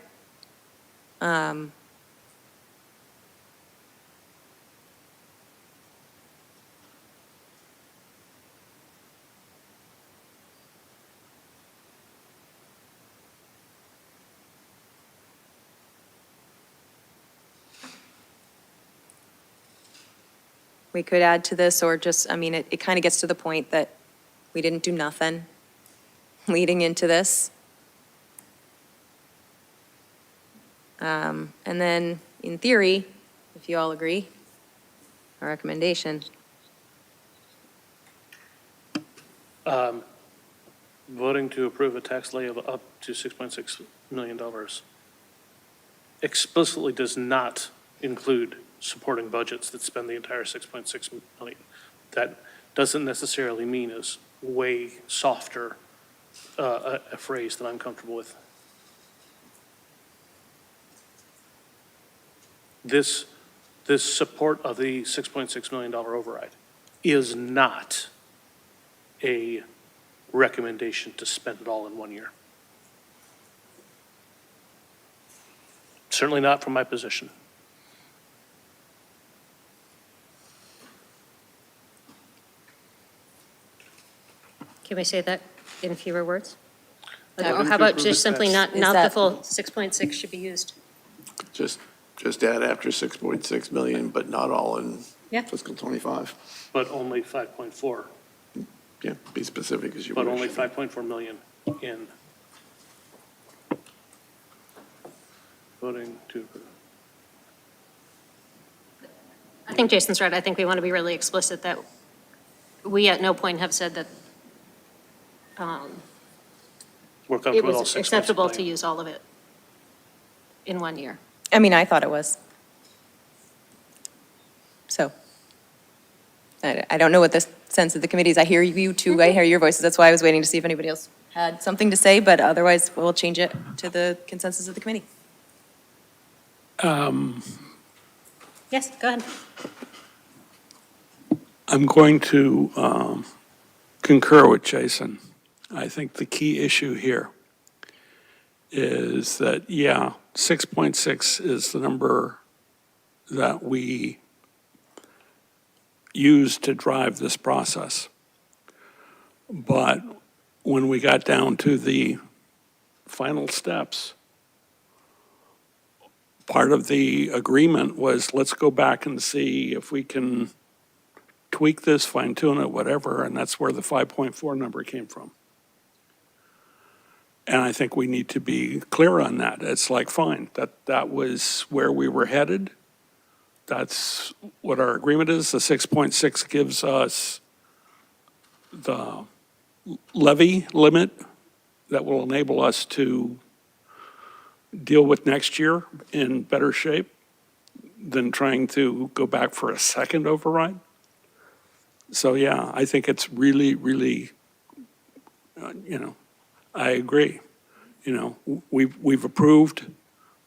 We could add to this, or just, it kind of gets to the point that we didn't do nothing leading into this. And then, in theory, if you all agree, our recommendation. Voting to approve a tax levy of up to $6.6 million explicitly does not include supporting budgets that spend the entire $6.6 million. That doesn't necessarily mean is way softer a phrase that I'm comfortable with. This support of the $6.6 million override is not a recommendation to spend it all in 1 year. Certainly not from my position. Can we say that in fewer words? Or how about just simply not Is the that- full 6.6 should be used? Just add after 6.6 million, but not all in Yeah. fiscal '25. But only 5.4, Yeah, be specific as you but wish. only 5.4 million in voting to approve. I think Jason's right. I think we want to be really explicit that we at no point have said that We're it comfortable with all was 6 acceptable to million. use all of it in 1 year. I mean, I thought it was. So, I don't know what the sense of the committee is. I hear you too, I hear your voices. That's why I was waiting to see if anybody else had something to say, but otherwise, we'll change it to the consensus of the committee. Yes, go ahead. I'm going to concur with Jason. I think the key issue here is that, yeah, 6.6 is the number that we use to drive this process. But when we got down to the final steps, part of the agreement was, let's go back and see if we can tweak this, fine tune it, whatever, and that's where the 5.4 number came from. And I think we need to be clear on that. It's like, fine, that was where we were headed. That's what our agreement is. The 6.6 gives us the levy limit that will enable us to deal with next year in better shape than trying to go back for a second override. So, yeah, I think it's really, really, I agree. We've approved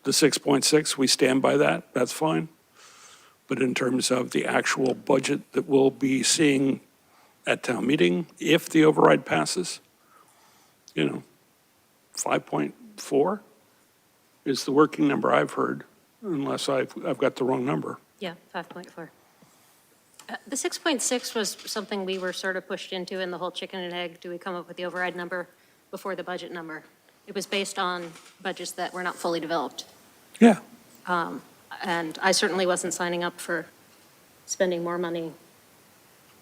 the 6.6, we stand by that, that's fine. But in terms of the actual budget that we'll be seeing at town meeting, if the override passes, 5.4 is the working number I've heard, unless I've got the wrong number. Yeah, 5.4. The 6.6 was something we were sort of pushed into in the whole chicken and egg, do we come up with the override number before the budget number? It was based on budgets that were not fully developed. Yeah. And I certainly wasn't signing up for spending more money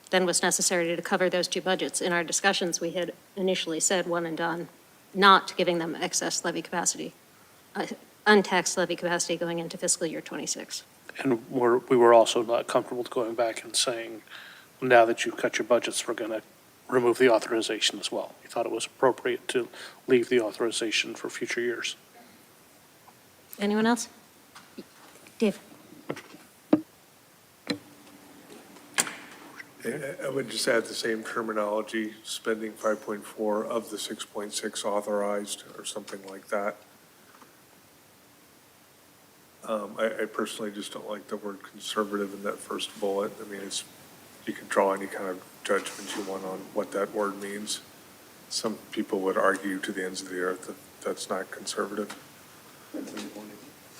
than was necessary to cover those two budgets. In our discussions, we had initially said one and done, not giving them excess levy capacity, untaxed levy capacity going into fiscal year '26. And we were also not comfortable going back and saying, now that you've cut your budgets, we're going to remove the authorization as well. We thought it was appropriate to leave the authorization for future years. Anyone else? Dave? I would just add the same terminology, spending 5.4 of the 6.6 authorized or something like that. I personally just don't like the word conservative in that first bullet. I mean, you can draw any kind of judgment you want on what that word means. Some people would argue to the ends of the earth that that's not conservative.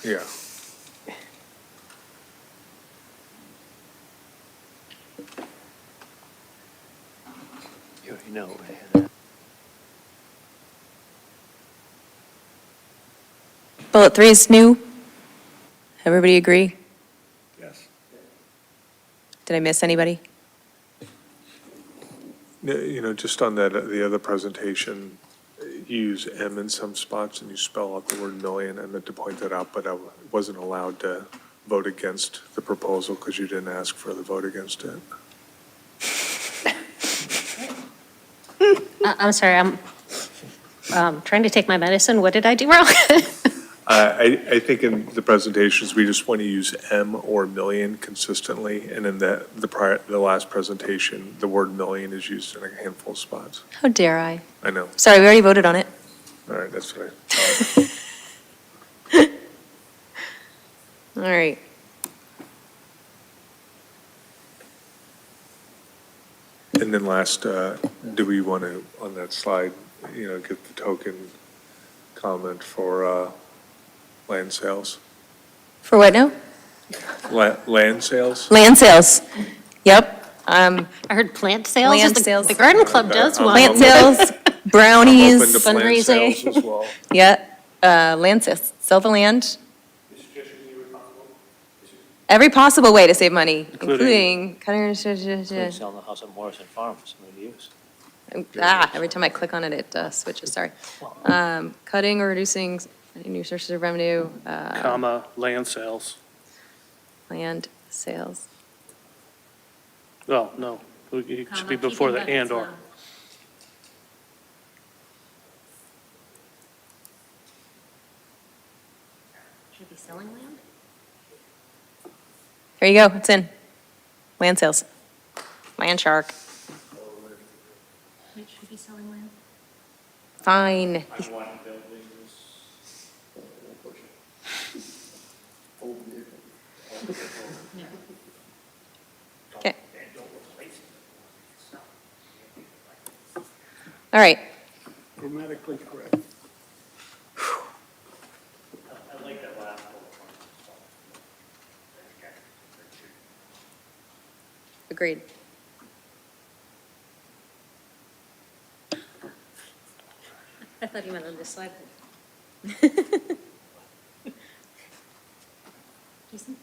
Yeah. You already know, right? Bullet 3 is new. Everybody agree? Yes. Did I miss anybody? Just on that, the other presentation, you use M in some spots and you spell out the word million. I meant to point that out, but I wasn't allowed to vote against the proposal because you didn't ask for the vote against it. I'm sorry, I'm trying to take my medicine. What did I do wrong? I think in the presentations, we just want to use M or million consistently, and in the last presentation, the word million is used in a handful of spots. How dare I? I know. Sorry, we already voted on it. All right, that's what I thought. All right. And then last, do we want to, on that slide, get the token comment for land sales? For what now? Land sales? Land sales. Yep. I heard plant sales. Land The- sales. The garden club does one. Plant sales, brownies. Open to plant fundraising. sales as well. Yeah, land sales, sell the land. Every possible way to save money, including cutting. Selling the house at Morrison Farms, maybe use. Every time I click on it, it switches, sorry. Cutting or reducing any new sources of revenue, Comma, land sales. land sales. Well, no, it should be before the and/or. Should be selling land? There you go, it's in. Land sales. Land shark. It should be selling land. Fine. Okay. All right. Grammatically correct. Agreed. I thought you meant on this slide. Jason?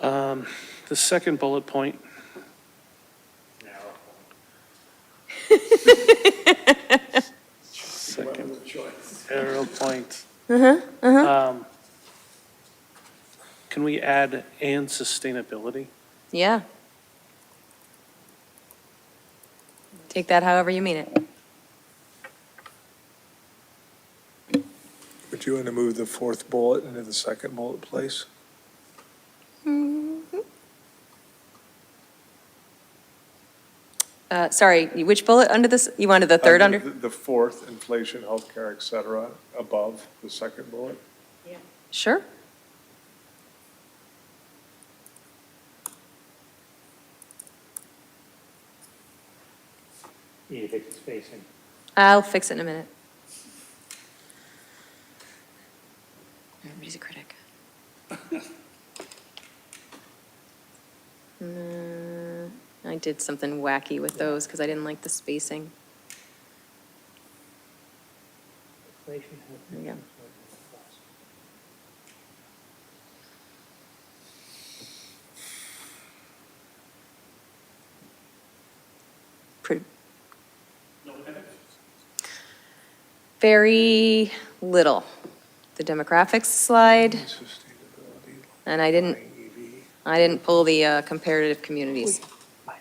The second bullet point. Second arrow point. Can we add and sustainability? Yeah. Take that however you mean it. Would you want to move the fourth bullet into the second bullet place? Sorry, which bullet under this? You wanted the third under? The fourth, inflation, healthcare, et cetera, above the second bullet? Sure. Need to fix the spacing. I'll fix it in a minute. Everybody's a critic. I did something wacky with those because I didn't like the spacing. There we go. Pretty. Very little. The demographics slide, and I didn't pull the comparative communities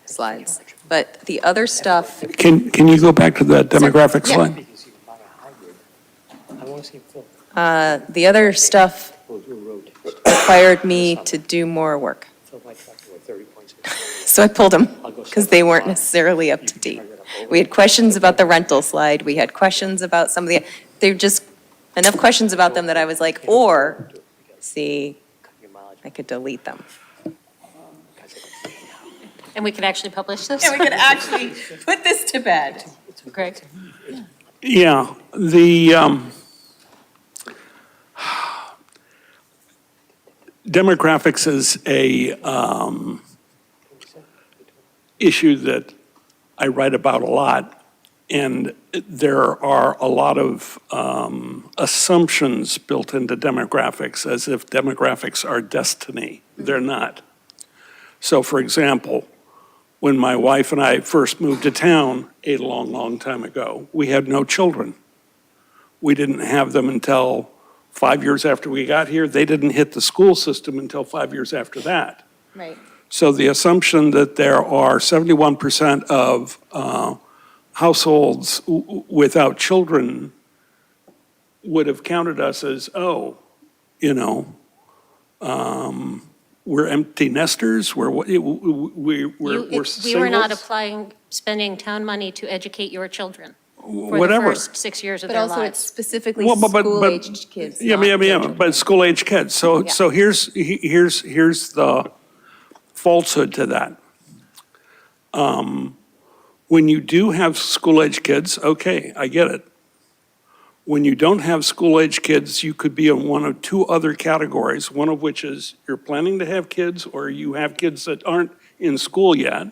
slides. But the other stuff, Can you go back to that demographic Yeah. slide? I want to see Phil. the other stuff We'll do a road test. required me to do more work. Phil might talk to 30.6. So I pulled them because they weren't necessarily up to date. We had questions about the rental slide. We had questions about some of the, they're just enough questions about them that I was like, or, see, I could delete them. And we could actually publish this? And we could actually put this to bed. Greg? Yeah, the demographics is a issue that I write about a lot, and there are a lot of assumptions built into demographics, as if demographics are destiny. They're not. So, for example, when my wife and I first moved to town a long, long time ago, we had no children. We didn't have them until 5 years after we got here. They didn't hit the school system until 5 years after that. Right. So the assumption that there are 71% of households without children would have counted us as, we're empty nesters, we're We singles. were not spending town money to educate your children for the Whatever. first 6 years of But their also it's lives. specifically Well, but- school-aged kids. Yeah, not yeah, children. but school-age kids. So, Yeah. so here's the falsehood to that. When you do have school-age kids, okay, I get it. When you don't have school-age kids, you could be in one of two other categories, one of which is you're planning to have kids, or you have kids that aren't in school yet,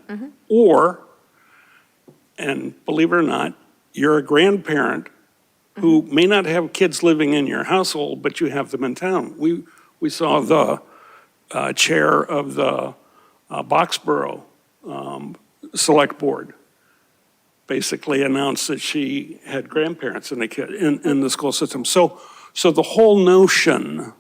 or, and believe it or not, you're a grandparent who may not have kids living in your household, but you have them in town. We saw the chair of the Boxborough Select Board basically announced that she had grandparents in the school system. So the whole notion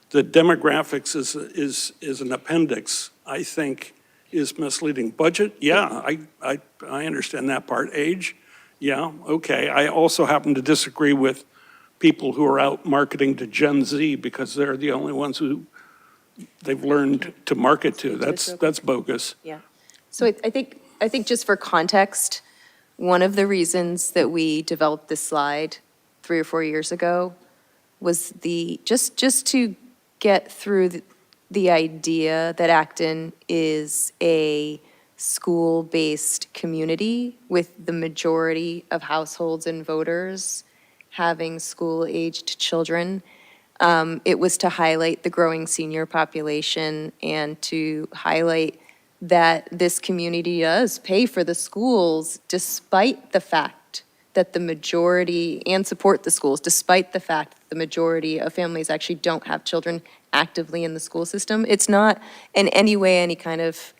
that demographics is an appendix, I think, is misleading. Budget, yeah, I understand that part. Age, yeah, okay. I also happen to disagree with people who are out marketing to Gen Z because they're the only ones who they've learned to market to. That's bogus. Yeah. So I think just for context, one of the reasons that we developed this slide 3 or 4 years ago was just to get through the idea that Acton is a school-based community with the majority of households and voters having school-aged children. It was to highlight the growing senior population and to highlight that this community does pay for the schools despite the fact that the majority, and support the schools, despite the fact that the majority of families actually don't have children actively in the school system. It's not in any way any kind of,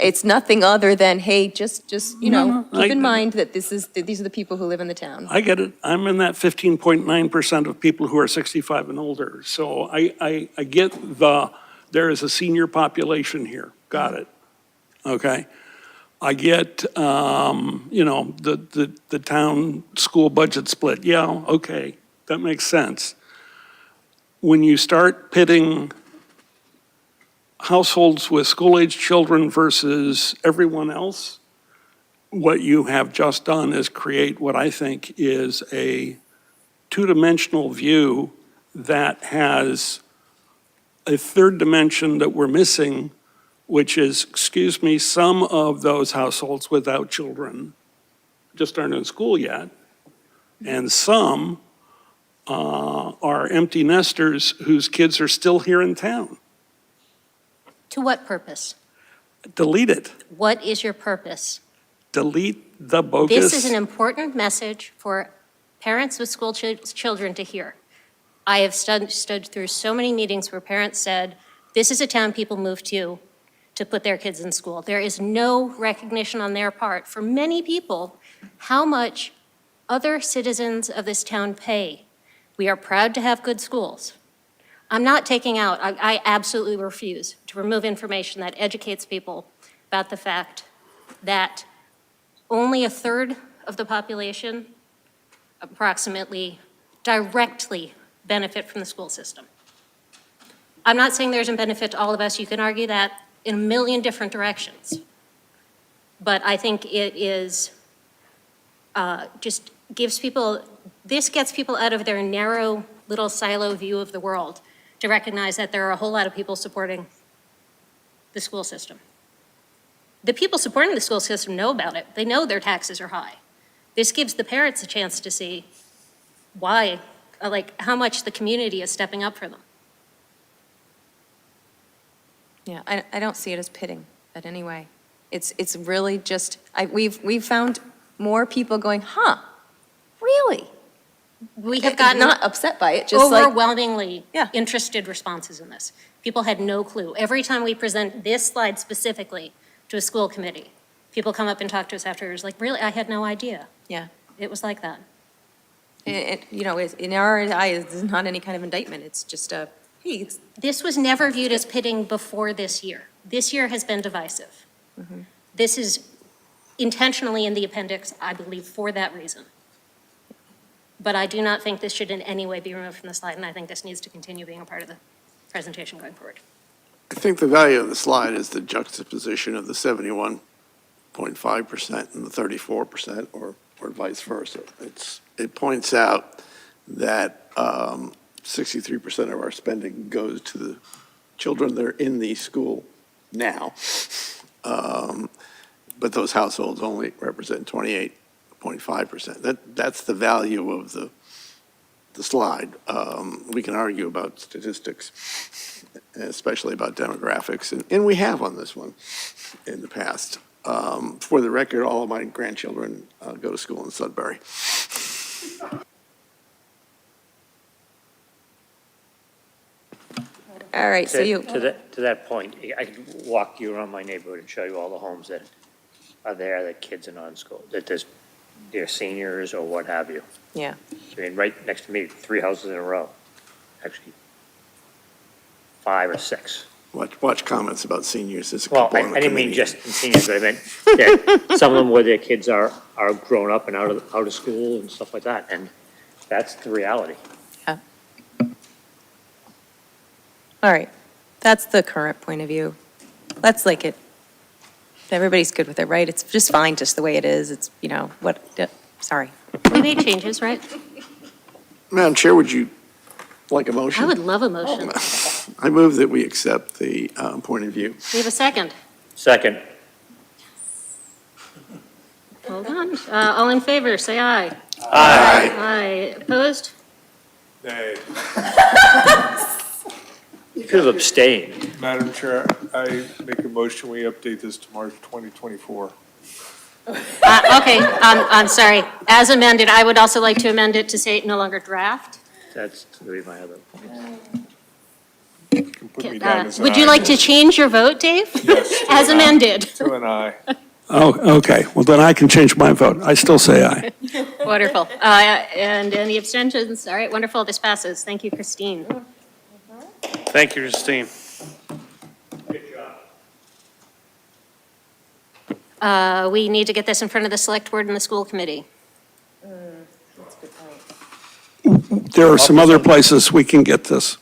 it's nothing other than, hey, just No, keep in mind that these are the people who live in the town. I get it. I'm in that 15.9% of people who are 65 and older. So I get there is a senior population here. Got it. Okay. I get, the town school budget split. Yeah, okay. That makes sense. When you start pitting households with school-aged children versus everyone else, what you have just done is create what I think is a two-dimensional view that has a third dimension that we're missing, which is, excuse me, some of those households without children just aren't in school yet, and some are empty nesters whose kids are still here in town. To what purpose? Delete it. What is your purpose? Delete the bogus. This is an important message for parents with school children to hear. I have stood through so many meetings where parents said, this is a town people move to put their kids in school. There is no recognition on their part for many people how much other citizens of this town pay. We are proud to have good schools. I'm not taking out, I absolutely refuse to remove information that educates people about the fact that only a third of the population, approximately, directly benefit from the school system. I'm not saying there's a benefit to all of us. You can argue that in a million different directions. But I think it is, just gives people, this gets people out of their narrow little silo view of the world to recognize that there are a whole lot of people supporting the school system. The people supporting the school system know about it. They know their taxes are high. This gives the parents a chance to see why, how much the community is stepping up for them. Yeah, I don't see it as pitting in any way. It's really just, we've found more people going, huh, really? We have gotten Not upset by it, just like, overwhelmingly Yeah. interested responses in this. People had no clue. Every time we present this slide specifically to a school committee, people come up and talk to us afterwards, like, really, I had no idea. yeah. It was like that. In our eyes, it's not any kind of indictment. It's just a, hey, This was never viewed as pitting before this year. This year has been divisive. Mm-hmm. This is intentionally in the appendix, I believe, for that reason. But I do not think this should in any way be removed from the slide, and I think this needs to continue being a part of the presentation going forward. I think the value of the slide is the juxtaposition of the 71.5% and the 34%, or vice versa. It points out that 63% of our spending goes to the children that are in the school now, but those households only represent 28.5%. That's the value of the slide. We can argue about statistics, especially about demographics, and we have on this one in the past. For the record, all of my grandchildren go to school in Sudbury. All right, so you, To that point, I could walk you around my neighborhood and show you all the homes that are there, that kids are not in school, that they're seniors or what have you. yeah. I mean, right next to me, 3 houses in a row, actually 5 or 6. Watch comments about seniors. There's a Well, couple on the I didn't mean committee. just in seniors, but I meant that some of them where their kids are grown up and out of school and stuff like that, and that's the reality. All right, that's the current point of view. Let's like it. Everybody's good with it, right? It's just fine, just the way it is. It's, sorry. We made changes, right? Madam Chair, would you like a motion? I would love a motion. I move that we accept the point of view. We have a second. Second, Hold on. All in favor, say aye. Aye. Aye. Opposed? Nay. you could have abstained. Madam Chair, I make a motion, we update this to March 2024. Okay, I'm sorry. As amended, I would also like to amend it to say no longer draft. That's going to be my other point. You can put me down as an Would you aye. like to change your vote, Dave? Yes. As amended. To an aye. Oh, okay, well, then I can change my vote. I still say aye. Wonderful. And any abstentions? All right, wonderful. This passes. Thank you, Christine. Thank you, Christine. We need to get this in front of the select board and the school committee. There are some other places we can get this.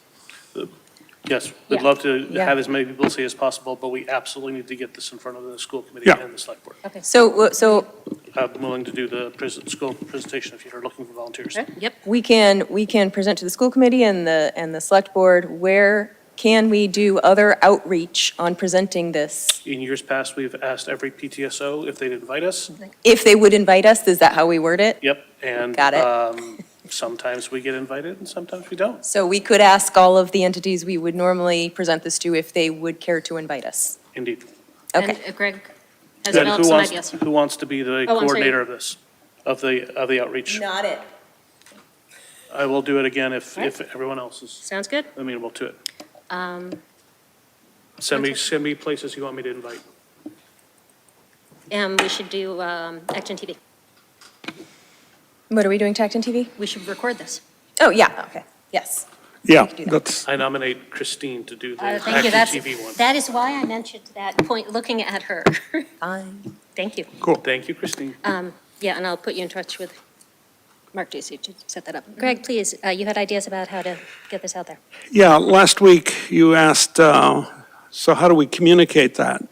Yes, we'd Yeah. love to Yeah. have as many people see as possible, but we absolutely need to get this in front of the school committee Yeah. and the select board. So I'm willing to do the school presentation if you're looking for volunteers. Yep. we can present to the school committee and the select board. Where can we do other outreach on presenting this? In years past, we've asked every PTSO if they'd invite us. If they would invite us, is that how we word it? Yep, and Got it. sometimes we get invited and sometimes we don't. So we could ask all of the entities we would normally present this to if they would care to invite us. Indeed. Okay. And Greg has Then developed some ideas. who wants to be the Oh, I'm sorry. coordinator of this, of the outreach? Not it. I will do it again if everyone else is Sounds good. amenable to it. Um, Send me places you want me to invite. And we should do Acton TV. What are we doing to ActonTV? We should record this. Oh, yeah, okay, yes. Yeah, do that. that's, I nominate Christine to do the Thank you. Acton TV one. That is why I mentioned that point, looking at her. Fine. Thank you. Cool. Thank you, Christine. Yeah, and I'll put you in touch with Mark Ducey to set that up. Greg, please, you had ideas about how to get this out there. yeah, last week you asked, so how do we communicate that?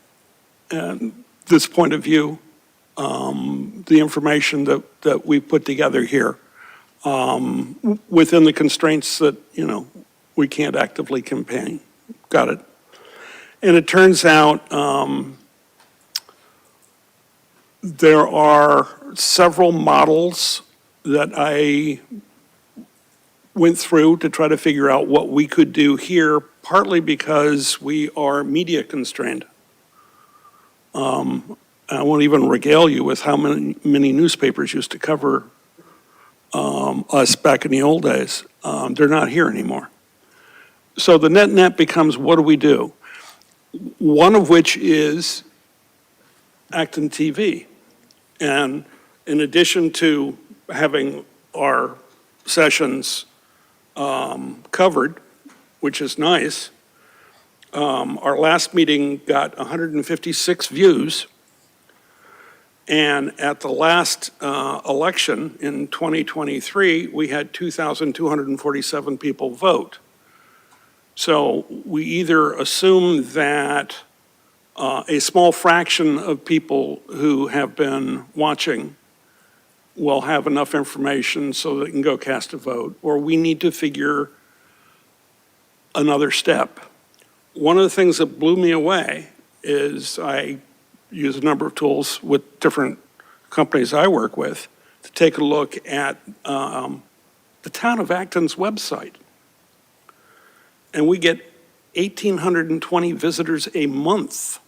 And this point of view, the information that we put together here, within the constraints that, we can't actively campaign. Got it. And it turns out there are several models that I went through to try to figure out what we could do here, partly because we are media constrained. I won't even regale you with how many newspapers used to cover us back in the old days. They're not here anymore. So the net becomes, what do we do? One of which is ActonTV. And in addition to having our sessions covered, which is nice, our last meeting got 156 views. And at the last election in 2023, we had 2,247 people vote. So we either assume that a small fraction of people who have been watching will have enough information so they can go cast a vote, or we need to figure another step. One of the things that blew me away is I use a number of tools with different companies I work with to take a look at the town of Acton's website. And we get 1,820 visitors a month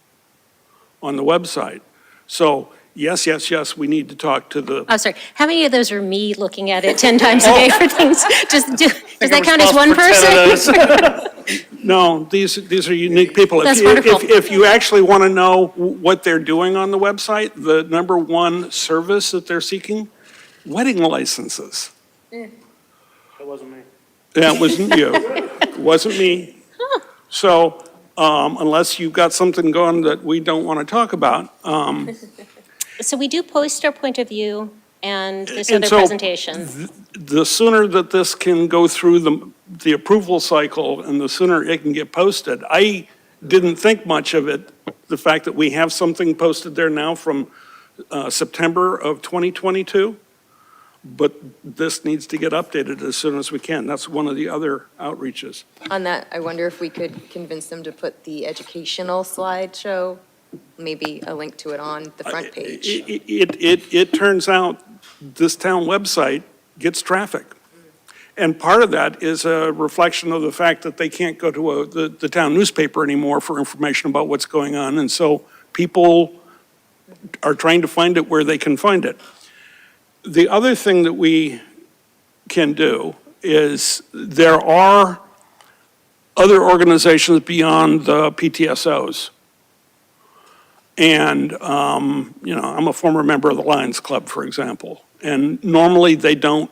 on the website. So, yes, yes, yes, we need to talk to the, Oh, sorry, how many of those are me looking at it 10 times a day for things? Does that count as one person? no, these are unique people. That's wonderful. If you actually want to know what they're doing on the website, the number one service that they're seeking, wedding licenses. That wasn't me. That wasn't you. It wasn't me. So, unless you've got something going that we don't want to talk about, So we do post our point of view and this And other so presentation. the sooner that this can go through the approval cycle and the sooner it can get posted, I didn't think much of it, the fact that we have something posted there now from September of 2022, but this needs to get updated as soon as we can. That's one of the other outreaches. On that, I wonder if we could convince them to put the educational slideshow, maybe a link to it on the front page. It turns out this town website gets traffic. And part of that is a reflection of the fact that they can't go to the town newspaper anymore for information about what's going on. And so people are trying to find it where they can find it. The other thing that we can do is there are other organizations beyond the PTSOs. And, I'm a former member of the Lions Club, for example. And normally they don't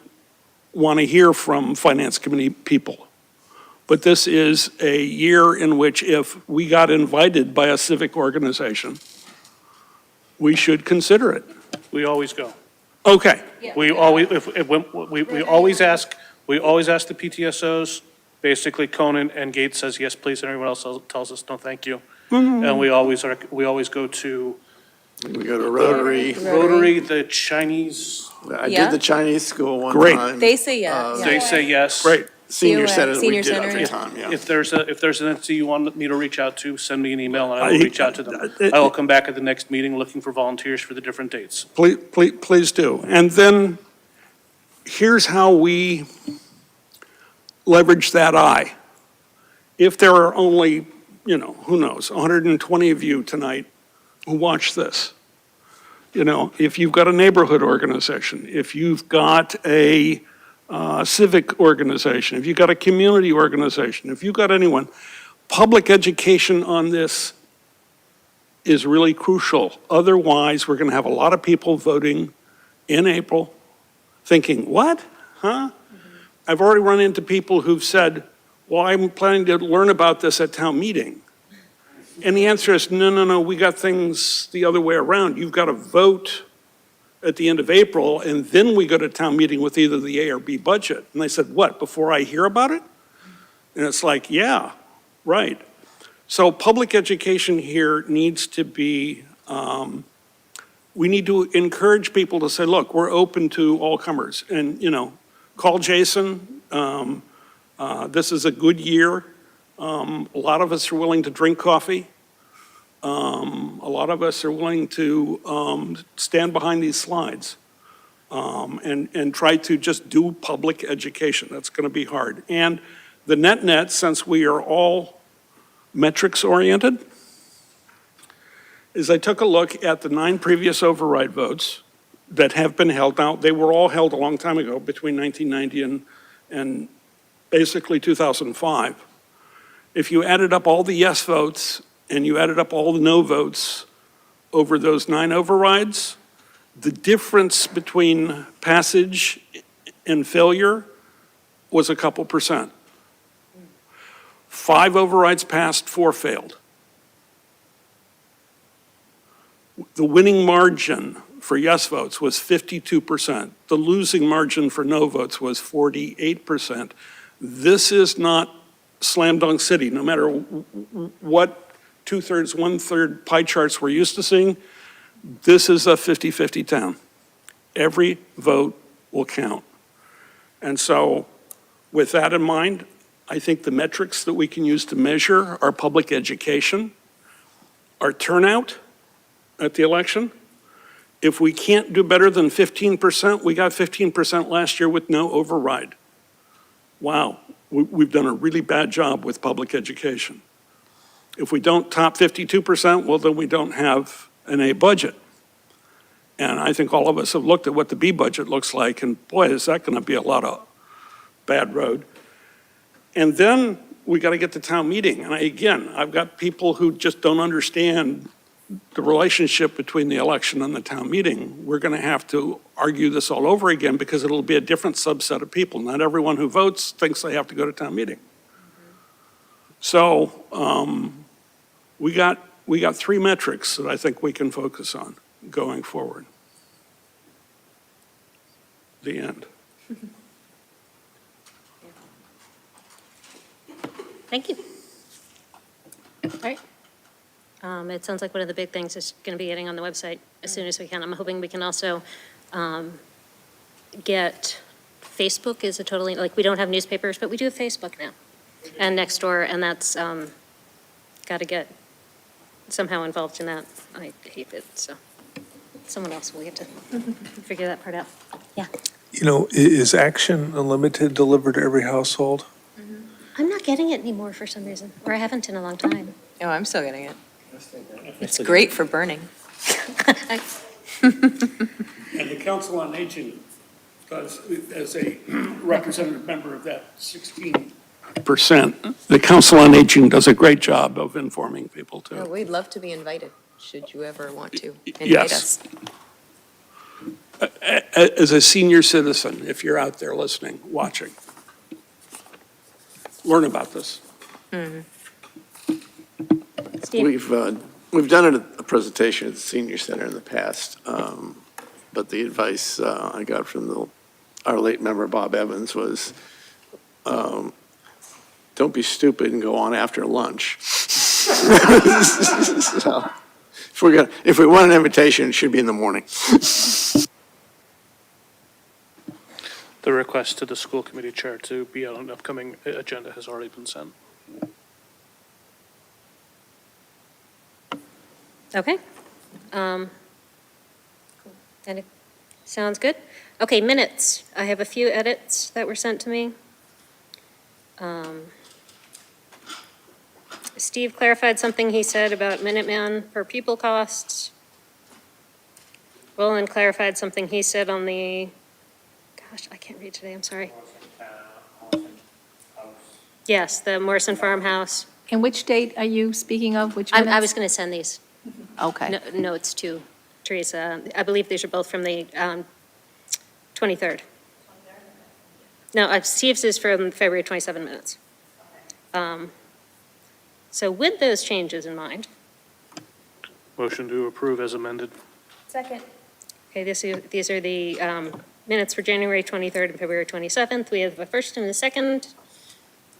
want to hear from finance committee people. But this is a year in which if we got invited by a civic organization, we should consider it. We always go. Okay, We always, we always ask the PTSOs, basically Conan and Gates says, yes, please, and everyone else tells us, no, thank you. And we always go to We go to Rotary. Rotary, the Chinese, I Yeah. did the Chinese school one Great. time. They say yeah. they say yes. great. Senior You, center, we Senior did Center, every yeah. time, yeah. If there's an entity you want me to reach out to, send me an email and I will reach out to them. I- I will come back at the next meeting looking for volunteers for the different dates. Please do. And then here's how we leverage that eye. If there are only, who knows, 120 of you tonight who watch this, if you've got a neighborhood organization, if you've got a civic organization, if you've got a community organization, if you've got anyone, public education on this is really crucial. Otherwise, we're going to have a lot of people voting in April thinking, what? Huh? I've already run into people who've said, well, I'm planning to learn about this at town meeting. And the answer is, no, we got things the other way around. You've got to vote at the end of April, and then we go to town meeting with either the A or B budget. And they said, what, before I hear about it? And it's like, yeah, right. So public education here needs to be, we need to encourage people to say, look, we're open to all comers. And, call Jason. This is a good year. A lot of us are willing to drink coffee. A lot of us are willing to stand behind these slides and try to just do public education. That's going to be hard. And the net, since we are all metrics-oriented, is I took a look at the 9 previous override votes that have been held. Now, they were all held a long time ago, between 1990 and basically 2005. If you added up all the yes votes and you added up all the no votes over those 9 overrides, the difference between passage and failure was a couple percent. 5 overrides passed, 4 failed. The winning margin for yes votes was 52%. The losing margin for no votes was 48%. This is not slam dunk city. No matter what 2/3, 1/3 pie charts we're used to seeing, this is a 50-50 town. Every vote will count. And so with that in mind, I think the metrics that we can use to measure our public education, our turnout at the election. If we can't do better than 15%, we got 15% last year with no override. Wow, we've done a really bad job with public education. If we don't top 52%, well, then we don't have an A budget. And I think all of us have looked at what the B budget looks like, and boy, is that going to be a lot of bad road. And then we got to get to town meeting. And again, I've got people who just don't understand the relationship between the election and the town meeting. We're going to have to argue this all over again because it'll be a different subset of people. Not everyone who votes thinks they have to go to town meeting. So we got 3 metrics that I think we can focus on going forward. The end. Thank you. All right. It sounds like one of the big things is going to be getting on the website as soon as we can. I'm hoping we can also get, Facebook is a totally, like, we don't have newspapers, but we do have Facebook now. And Nextdoor, and that's got to get somehow involved in that. I hate it, so someone else will get to figure that part out. Yeah. You know, is Action Unlimited delivered to every household? I'm not getting it anymore for some reason, or I haven't in a long time. Oh, I'm still getting it. It's great for burning. And the Council on Aging does, as a representative member of that 16%, the Council on Aging does a great job of informing people Oh, too. we'd love to be invited, should you ever want to invite Yes. us. As a senior citizen, if you're out there listening, watching, learn about this. Steve? We've done a presentation at the senior center in the past, but the advice I got from our late member Bob Evans was, don't be stupid and go on after lunch. So, if we want an invitation, it should be in the morning. The request to the school committee chair to be on an upcoming agenda has already been sent. Okay. And it sounds good. Okay, minutes. I have a few edits that were sent to me. Steve clarified something he said about Minuteman per pupil costs. Roland clarified something he said on the, gosh, I can't read today, I'm sorry. Yes, the Morrison Farmhouse. And which date are you speaking of? Which I minutes? was going to send these Okay. notes to Teresa. I believe these are both from the 23rd. No, Steve's is from February 27 minutes. So with those changes in mind, Motion to approve as amended. Second. okay, these are the minutes for January 23rd and February 27th. We have a first and a second.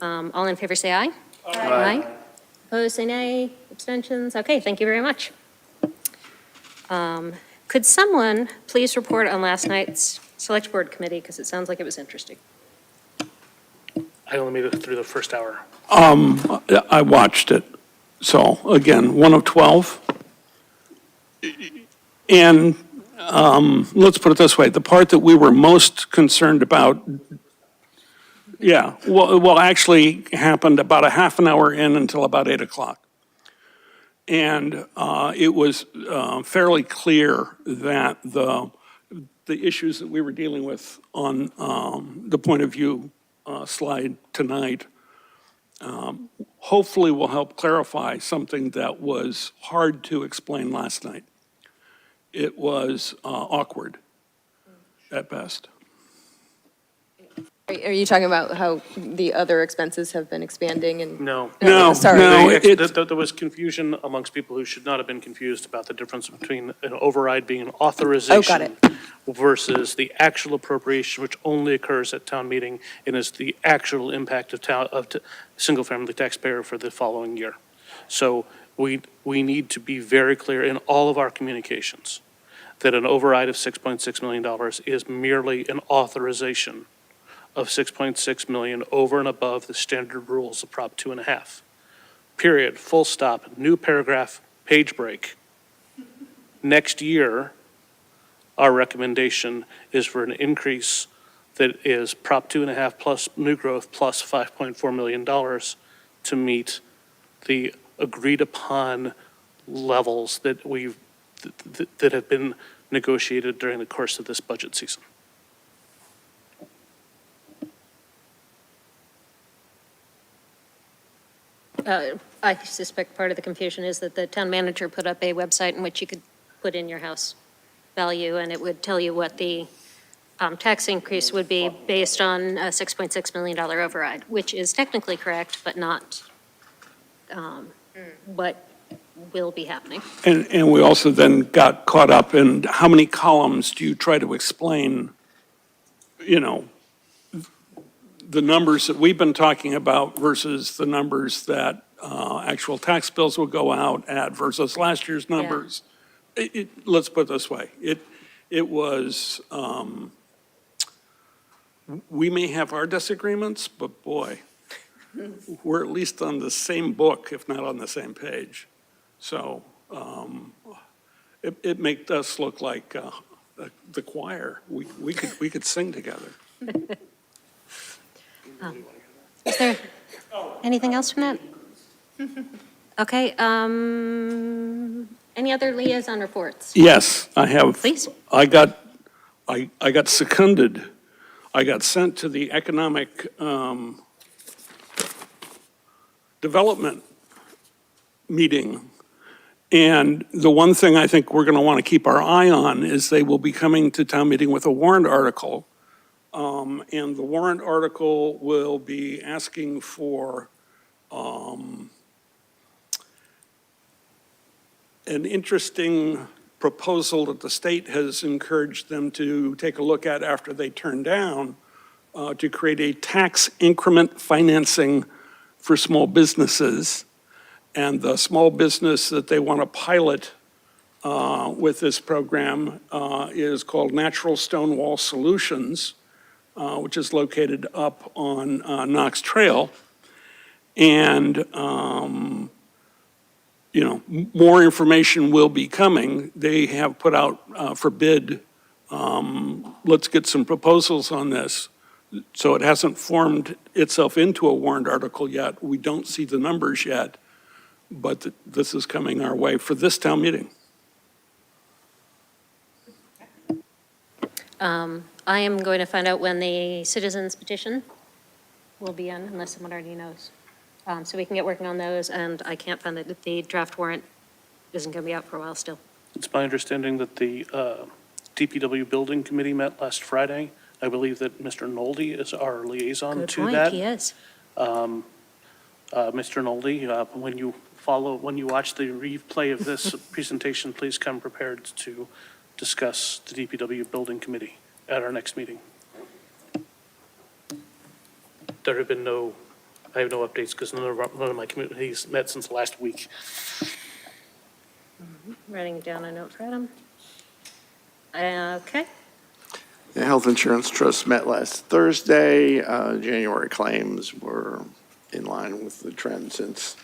All in favor, say aye. Aye. Opposed, say nay. Abstentions? Okay, thank you very much. Could someone please report on last night's Select Board Committee, because it sounds like it was interesting. I only made it through the first hour. I watched it. So again, 1 of 12. And let's put it this way, the part that we were most concerned about, well, actually happened about a half an hour in until about 8 o'clock. And it was fairly clear that the issues that we were dealing with on the point of view slide tonight hopefully will help clarify something that was hard to explain last night. It was awkward at best. Are you talking about how the other expenses have been expanding and? No. No, Sorry. no, There was confusion amongst people who should not have been confused about the difference between an override being an authorization versus the actual appropriation, which only occurs at town meeting and is the actual impact of single-family taxpayer for the following year. So we need to be very clear in all of our communications that an override of $6.6 million is merely an authorization of $6.6 million over and above the standard rules of Prop 2.5. Period, full stop, new paragraph, page break. Next year, our recommendation is for an increase that is Prop 2.5 plus new growth plus $5.4 million to meet the agreed upon levels that that have been negotiated during the course of this budget season. I suspect part of the confusion is that the town manager put up a website in which you could put in your house value, and it would tell you what the tax increase would be based on a $6.6 million override, which is technically correct, but not what will be happening. And we also then got caught up in how many columns do you try to explain, you know, the numbers that we've been talking about versus the numbers that actual tax bills will go out at versus last year's numbers. Let's put it this way. It was, we may have our disagreements, but boy, we're at least on the same book, if not on the same page. So it made us look like the choir. We could sing together. Is there anything else from that? Okay, any other liaison reports? Yes, I have. Please. I got seconded. I got sent to the Economic Development meeting. And the one thing I think we're going to want to keep our eye on is they will be coming to town meeting with a warrant article. And the warrant article will be asking for an interesting proposal that the state has encouraged them to take a look at after they turn down, to create a tax increment financing for small businesses. And the small business that they want to pilot with this program is called Natural Stone Wall Solutions, which is located up on Knox Trail. And, you know, more information will be coming. They have put out for bid, let's get some proposals on this. So it hasn't formed itself into a warrant article yet. We don't see the numbers yet, but this is coming our way for this town meeting. I am going to find out when the citizens petition will be in, unless someone already knows. So we can get working on those, and I can't find that the draft warrant isn't going to be out for a while still. It's my understanding that the DPW Building Committee met last Friday. I believe that Mr. Nolde is our liaison Good to point, that. he is. Mr. Nolde, when you watch the replay of this presentation, please come prepared to discuss the DPW Building Committee at our next meeting. There have been I have no updates because none of my committees met since last week. Writing down a note for Adam. Okay, The Health Insurance Trust met last Thursday. January claims were in line with the trend since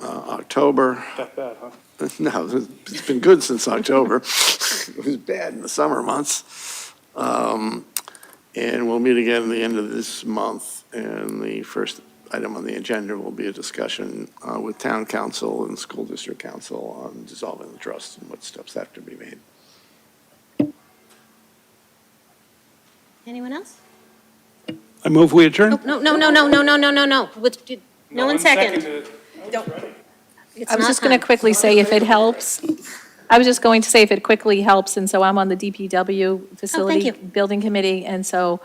October. That bad, huh? No, it's been good since October. It was bad in the summer months. And we'll meet again at the end of this month, and the first item on the agenda will be a discussion with town council and school district council on dissolving the trust and what steps have to be made. anyone else? I move we adjourn. Oh, no. No one second. It's I was not just going time. to quickly say if it helps, I was just going to say if it quickly helps, and so I'm on the DPW Facility you. Building Committee, and so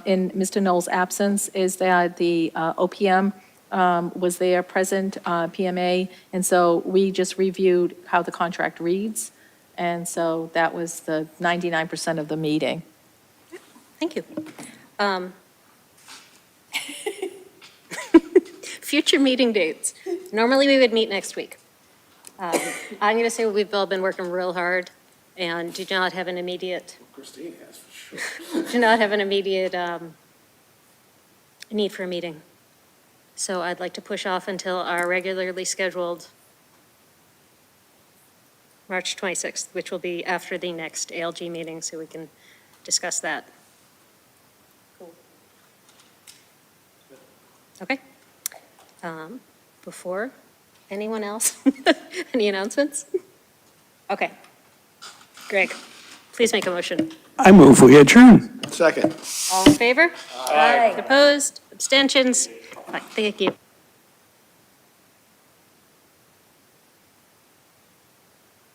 in Mr. Knoll's absence, is that the OPM was there, present, PMA, and so we just reviewed how the contract reads, and so that was the 99% of the meeting. Thank you. Future meeting dates. Normally, we would meet next week. I'm going to say we've all been working real hard and do not have an immediate. Christine has, for sure. Do not have an immediate need for a meeting. So I'd like to push off until our regularly scheduled March 26th, which will be after the next ALG meeting, so we can discuss that. Okay. Before anyone else, any announcements? Okay. Greg, please make a motion. I move we adjourn. Second. All in favor? Aye. Opposed? Abstentions? Fine, thank you.